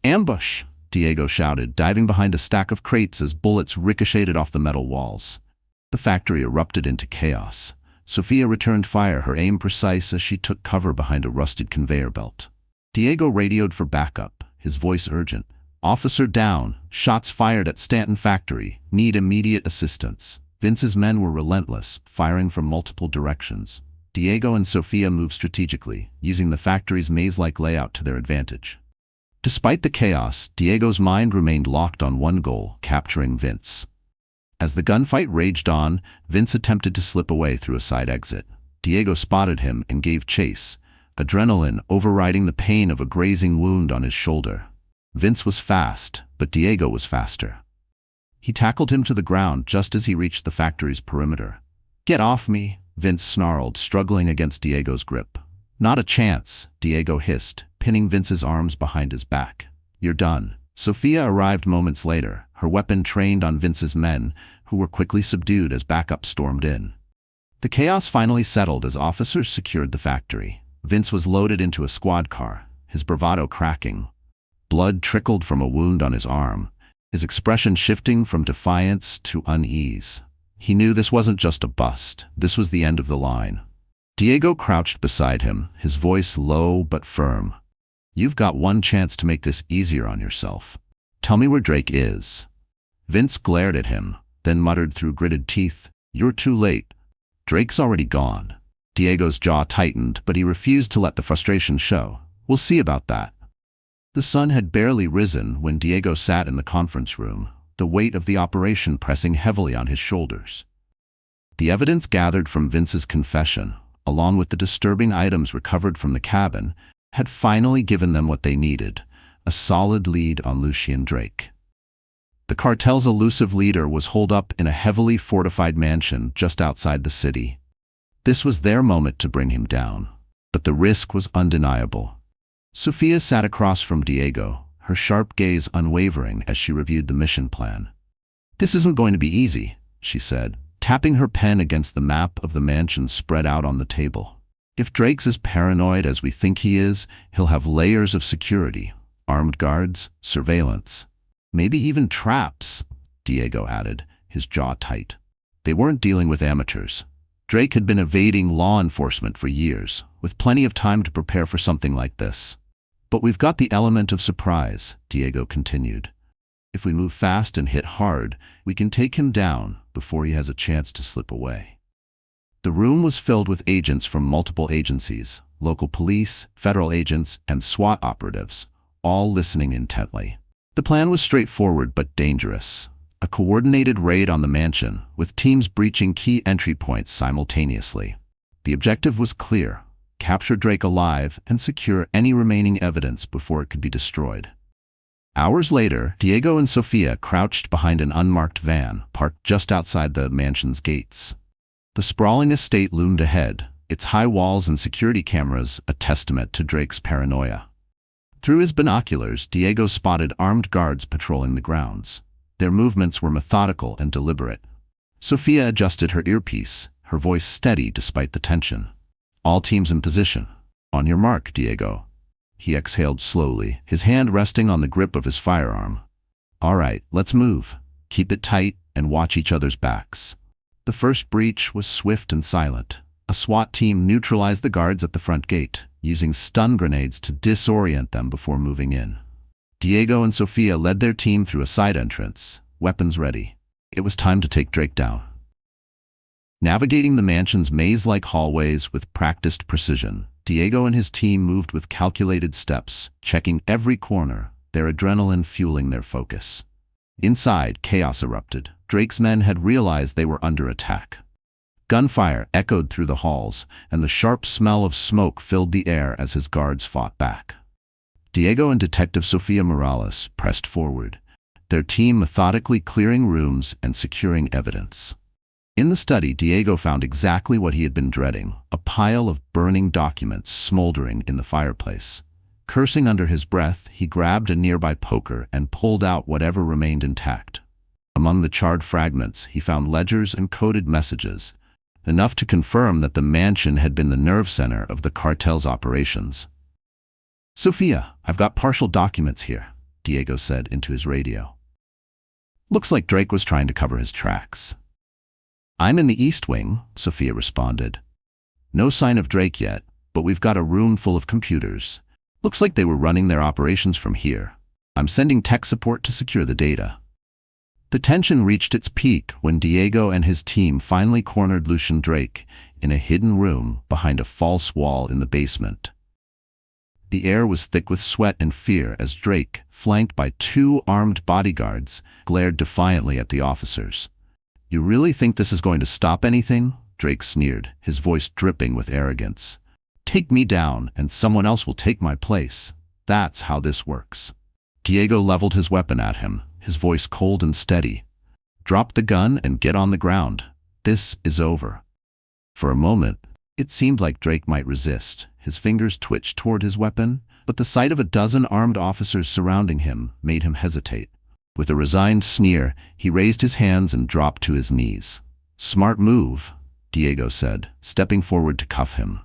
"Ambush!" Diego shouted, diving behind a stack of crates as bullets ricocheted off the metal walls. The factory erupted into chaos. Sofia returned fire, her aim precise as she took cover behind a rusted conveyor belt. Diego radioed for backup, his voice urgent. "Officer down, shots fired at Stanton factory, need immediate assistance." Vince's men were relentless, firing from multiple directions. Diego and Sofia moved strategically, using the factory's maze-like layout to their advantage. Despite the chaos, Diego's mind remained locked on one goal, capturing Vince. As the gunfight raged on, Vince attempted to slip away through a side exit. Diego spotted him and gave chase, adrenaline overriding the pain of a grazing wound on his shoulder. Vince was fast, but Diego was faster. He tackled him to the ground just as he reached the factory's perimeter. "Get off me!" Vince snarled, struggling against Diego's grip. "Not a chance," Diego hissed, pinning Vince's arms behind his back. "You're done." Sofia arrived moments later, her weapon trained on Vince's men, who were quickly subdued as backup stormed in. The chaos finally settled as officers secured the factory. Vince was loaded into a squad car, his bravado cracking. Blood trickled from a wound on his arm, his expression shifting from defiance to unease. He knew this wasn't just a bust, this was the end of the line. Diego crouched beside him, his voice low but firm. "You've got one chance to make this easier on yourself. Tell me where Drake is." Vince glared at him, then muttered through gritted teeth, "You're too late. Drake's already gone." Diego's jaw tightened, but he refused to let the frustration show. "We'll see about that." The sun had barely risen when Diego sat in the conference room, the weight of the operation pressing heavily on his shoulders. The evidence gathered from Vince's confession, along with the disturbing items recovered from the cabin, had finally given them what they needed, a solid lead on Lucien Drake. The cartel's elusive leader was holed up in a heavily fortified mansion just outside the city. This was their moment to bring him down, but the risk was undeniable. Sofia sat across from Diego, her sharp gaze unwavering as she reviewed the mission plan. "This isn't going to be easy," she said, tapping her pen against the map of the mansion spread out on the table. "If Drake's as paranoid as we think he is, he'll have layers of security, armed guards, surveillance, maybe even traps," Diego added, his jaw tight. They weren't dealing with amateurs. Drake had been evading law enforcement for years, with plenty of time to prepare for something like this. "But we've got the element of surprise," Diego continued. "If we move fast and hit hard, we can take him down before he has a chance to slip away." The room was filled with agents from multiple agencies, local police, federal agents, and SWAT operatives, all listening intently. The plan was straightforward but dangerous. A coordinated raid on the mansion, with teams breaching key entry points simultaneously. The objective was clear: capture Drake alive and secure any remaining evidence before it could be destroyed. Hours later, Diego and Sofia crouched behind an unmarked van parked just outside the mansion's gates. The sprawling estate loomed ahead, its high walls and security cameras a testament to Drake's paranoia. Through his binoculars, Diego spotted armed guards patrolling the grounds. Their movements were methodical and deliberate. Sofia adjusted her earpiece, her voice steady despite the tension. "All teams in position. On your mark, Diego." He exhaled slowly, his hand resting on the grip of his firearm. "All right, let's move. Keep it tight and watch each other's backs." The first breach was swift and silent. A SWAT team neutralized the guards at the front gate, using stun grenades to disorient them before moving in. Diego and Sofia led their team through a side entrance, weapons ready. It was time to take Drake down. Navigating the mansion's maze-like hallways with practiced precision, Diego and his team moved with calculated steps, checking every corner, their adrenaline fueling their focus. Inside, chaos erupted. Drake's men had realized they were under attack. Gunfire echoed through the halls, and the sharp smell of smoke filled the air as his guards fought back. Diego and Detective Sofia Morales pressed forward, their team methodically clearing rooms and securing evidence. In the study, Diego found exactly what he had been dreading: a pile of burning documents smoldering in the fireplace. Cursing under his breath, he grabbed a nearby poker and pulled out whatever remained intact. Among the charred fragments, he found ledgers and coded messages, enough to confirm that the mansion had been the nerve center of the cartel's operations. "Sofia, I've got partial documents here," Diego said into his radio. "Looks like Drake was trying to cover his tracks." "I'm in the East Wing," Sofia responded. "No sign of Drake yet, but we've got a room full of computers. Looks like they were running their operations from here. I'm sending tech support to secure the data." The tension reached its peak when Diego and his team finally cornered Lucian Drake in a hidden room behind a false wall in the basement. The air was thick with sweat and fear as Drake, flanked by 2 armed bodyguards, glared defiantly at the officers. "You really think this is going to stop anything?" Drake sneered, his voice dripping with arrogance. "Take me down, and someone else will take my place. That's how this works." Diego leveled his weapon at him, his voice cold and steady. "Drop the gun and get on the ground. This is over." For a moment, it seemed like Drake might resist. His fingers twitched toward his weapon, but the sight of a dozen armed officers surrounding him made him hesitate. With a resigned sneer, he raised his hands and dropped to his knees. "Smart move," Diego said, stepping forward to cuff him.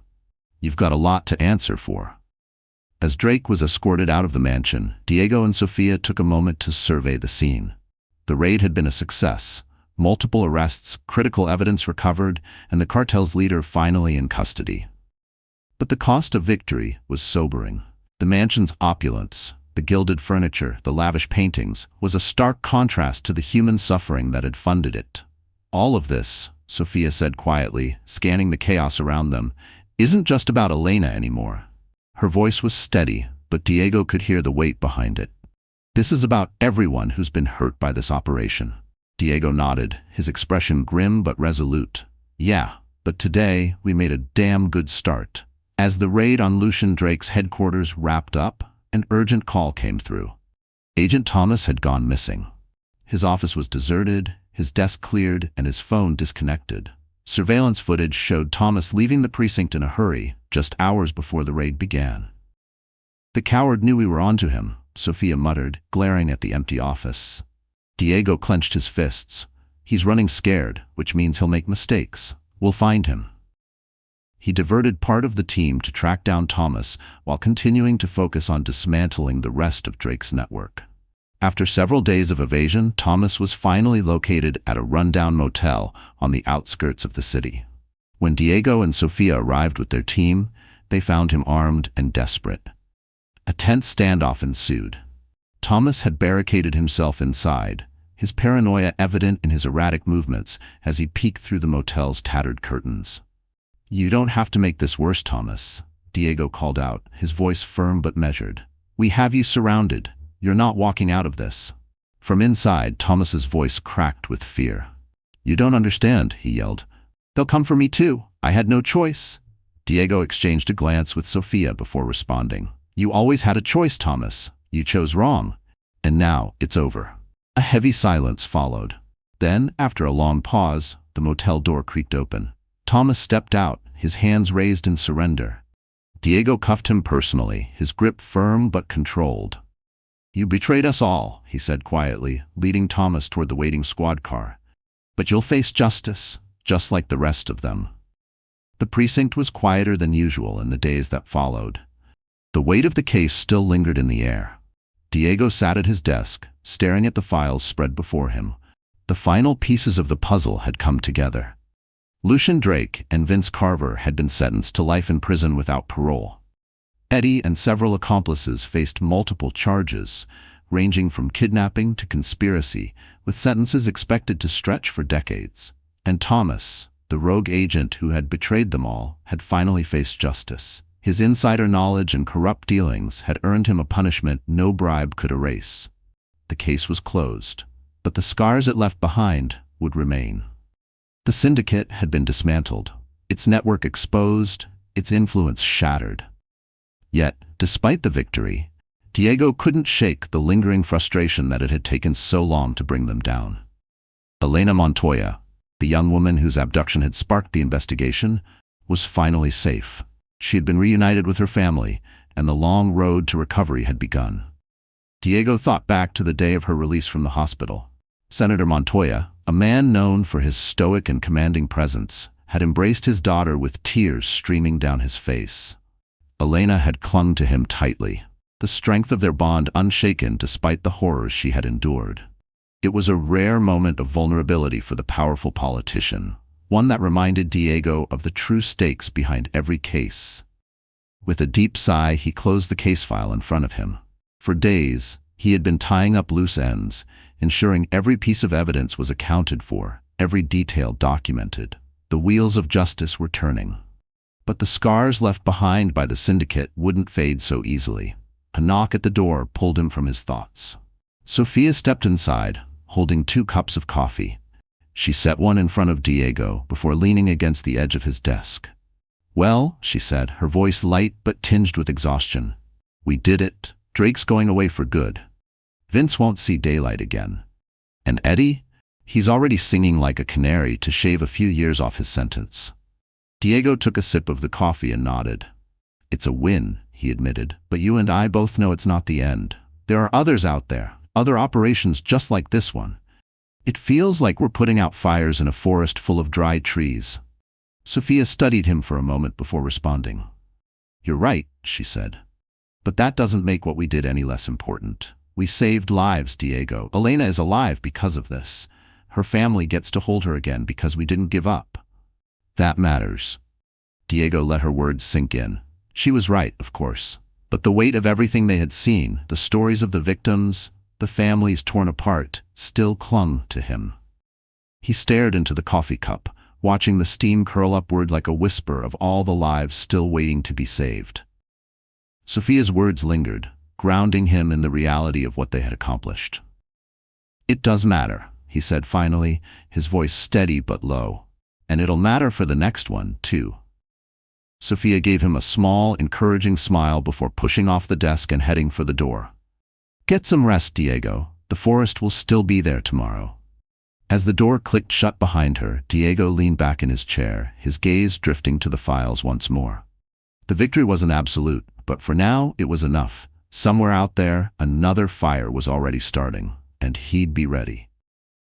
"You've got a lot to answer for." As Drake was escorted out of the mansion, Diego and Sofia took a moment to survey the scene. The raid had been a success. Multiple arrests, critical evidence recovered, and the cartel's leader finally in custody. But the cost of victory was sobering. The mansion's opulence, the gilded furniture, the lavish paintings, was a stark contrast to the human suffering that had funded it. "All of this," Sofia said quietly, scanning the chaos around them, "isn't just about Elena anymore." Her voice was steady, but Diego could hear the weight behind it. "This is about everyone who's been hurt by this operation." Diego nodded, his expression grim but resolute. "Yeah, but today we made a damn good start." As the raid on Lucian Drake's headquarters wrapped up, an urgent call came through. Agent Thomas had gone missing. His office was deserted, his desk cleared, and his phone disconnected. Surveillance footage showed Thomas leaving the precinct in a hurry, just hours before the raid began. "The coward knew we were onto him," Sofia muttered, glaring at the empty office. Diego clenched his fists. "He's running scared, which means he'll make mistakes. We'll find him." He diverted part of the team to track down Thomas while continuing to focus on dismantling the rest of Drake's network. After several days of evasion, Thomas was finally located at a rundown motel on the outskirts of the city. When Diego and Sofia arrived with their team, they found him armed and desperate. A tense standoff ensued. Thomas had barricaded himself inside, his paranoia evident in his erratic movements as he peeked through the motel's tattered curtains. "You don't have to make this worse, Thomas," Diego called out, his voice firm but measured. We have you surrounded. You're not walking out of this." From inside, Thomas's voice cracked with fear. "You don't understand," he yelled. "They'll come for me too. I had no choice." Diego exchanged a glance with Sophia before responding. "You always had a choice, Thomas. You chose wrong. And now it's over." A heavy silence followed. Then, after a long pause, the motel door creaked open. Thomas stepped out, his hands raised in surrender. Diego cuffed him personally, his grip firm but controlled. "You betrayed us all," he said quietly, leading Thomas toward the waiting squad car. "But you'll face justice, just like the rest of them." The precinct was quieter than usual in the days that followed. The weight of the case still lingered in the air. Diego sat at his desk, staring at the files spread before him. The final pieces of the puzzle had come together. Lucian Drake and Vince Carver had been sentenced to life in prison without parole. Eddie and several accomplices faced multiple charges, ranging from kidnapping to conspiracy, with sentences expected to stretch for decades. And Thomas, the rogue agent who had betrayed them all, had finally faced justice. His insider knowledge and corrupt dealings had earned him a punishment no bribe could erase. The case was closed, but the scars it left behind would remain. The syndicate had been dismantled, its network exposed, its influence shattered. Yet, despite the victory, Diego couldn't shake the lingering frustration that it had taken so long to bring them down. Elena Montoya, the young woman whose abduction had sparked the investigation, was finally safe. She had been reunited with her family, and the long road to recovery had begun. Diego thought back to the day of her release from the hospital. Senator Montoya, a man known for his stoic and commanding presence, had embraced his daughter with tears streaming down his face. Elena had clung to him tightly, the strength of their bond unshaken despite the horrors she had endured. It was a rare moment of vulnerability for the powerful politician, one that reminded Diego of the true stakes behind every case. With a deep sigh, he closed the case file in front of him. For days, he had been tying up loose ends, ensuring every piece of evidence was accounted for, every detail documented. The wheels of justice were turning. But the scars left behind by the syndicate wouldn't fade so easily. A knock at the door pulled him from his thoughts. Sophia stepped inside, holding 2 cups of coffee. She set one in front of Diego before leaning against the edge of his desk. "Well," she said, her voice light but tinged with exhaustion. "We did it. Drake's going away for good. Vince won't see daylight again. And Eddie? He's already singing like a canary to shave a few years off his sentence." Diego took a sip of the coffee and nodded. "It's a win," he admitted, "but you and I both know it's not the end. There are others out there, other operations just like this one. It feels like we're putting out fires in a forest full of dry trees." Sophia studied him for a moment before responding. "You're right," she said. "But that doesn't make what we did any less important. We saved lives, Diego. Elena is alive because of this. Her family gets to hold her again because we didn't give up. That matters." Diego let her words sink in. She was right, of course. But the weight of everything they had seen, the stories of the victims, the families torn apart, still clung to him. He stared into the coffee cup, watching the steam curl upward like a whisper of all the lives still waiting to be saved. Sophia's words lingered, grounding him in the reality of what they had accomplished. "It does matter," he said finally, his voice steady but low. "And it'll matter for the next one, too." Sophia gave him a small, encouraging smile before pushing off the desk and heading for the door. "Get some rest, Diego. The forest will still be there tomorrow." As the door clicked shut behind her, Diego leaned back in his chair, his gaze drifting to the files once more. The victory wasn't absolute, but for now it was enough. Somewhere out there, another fire was already starting, and he'd be ready.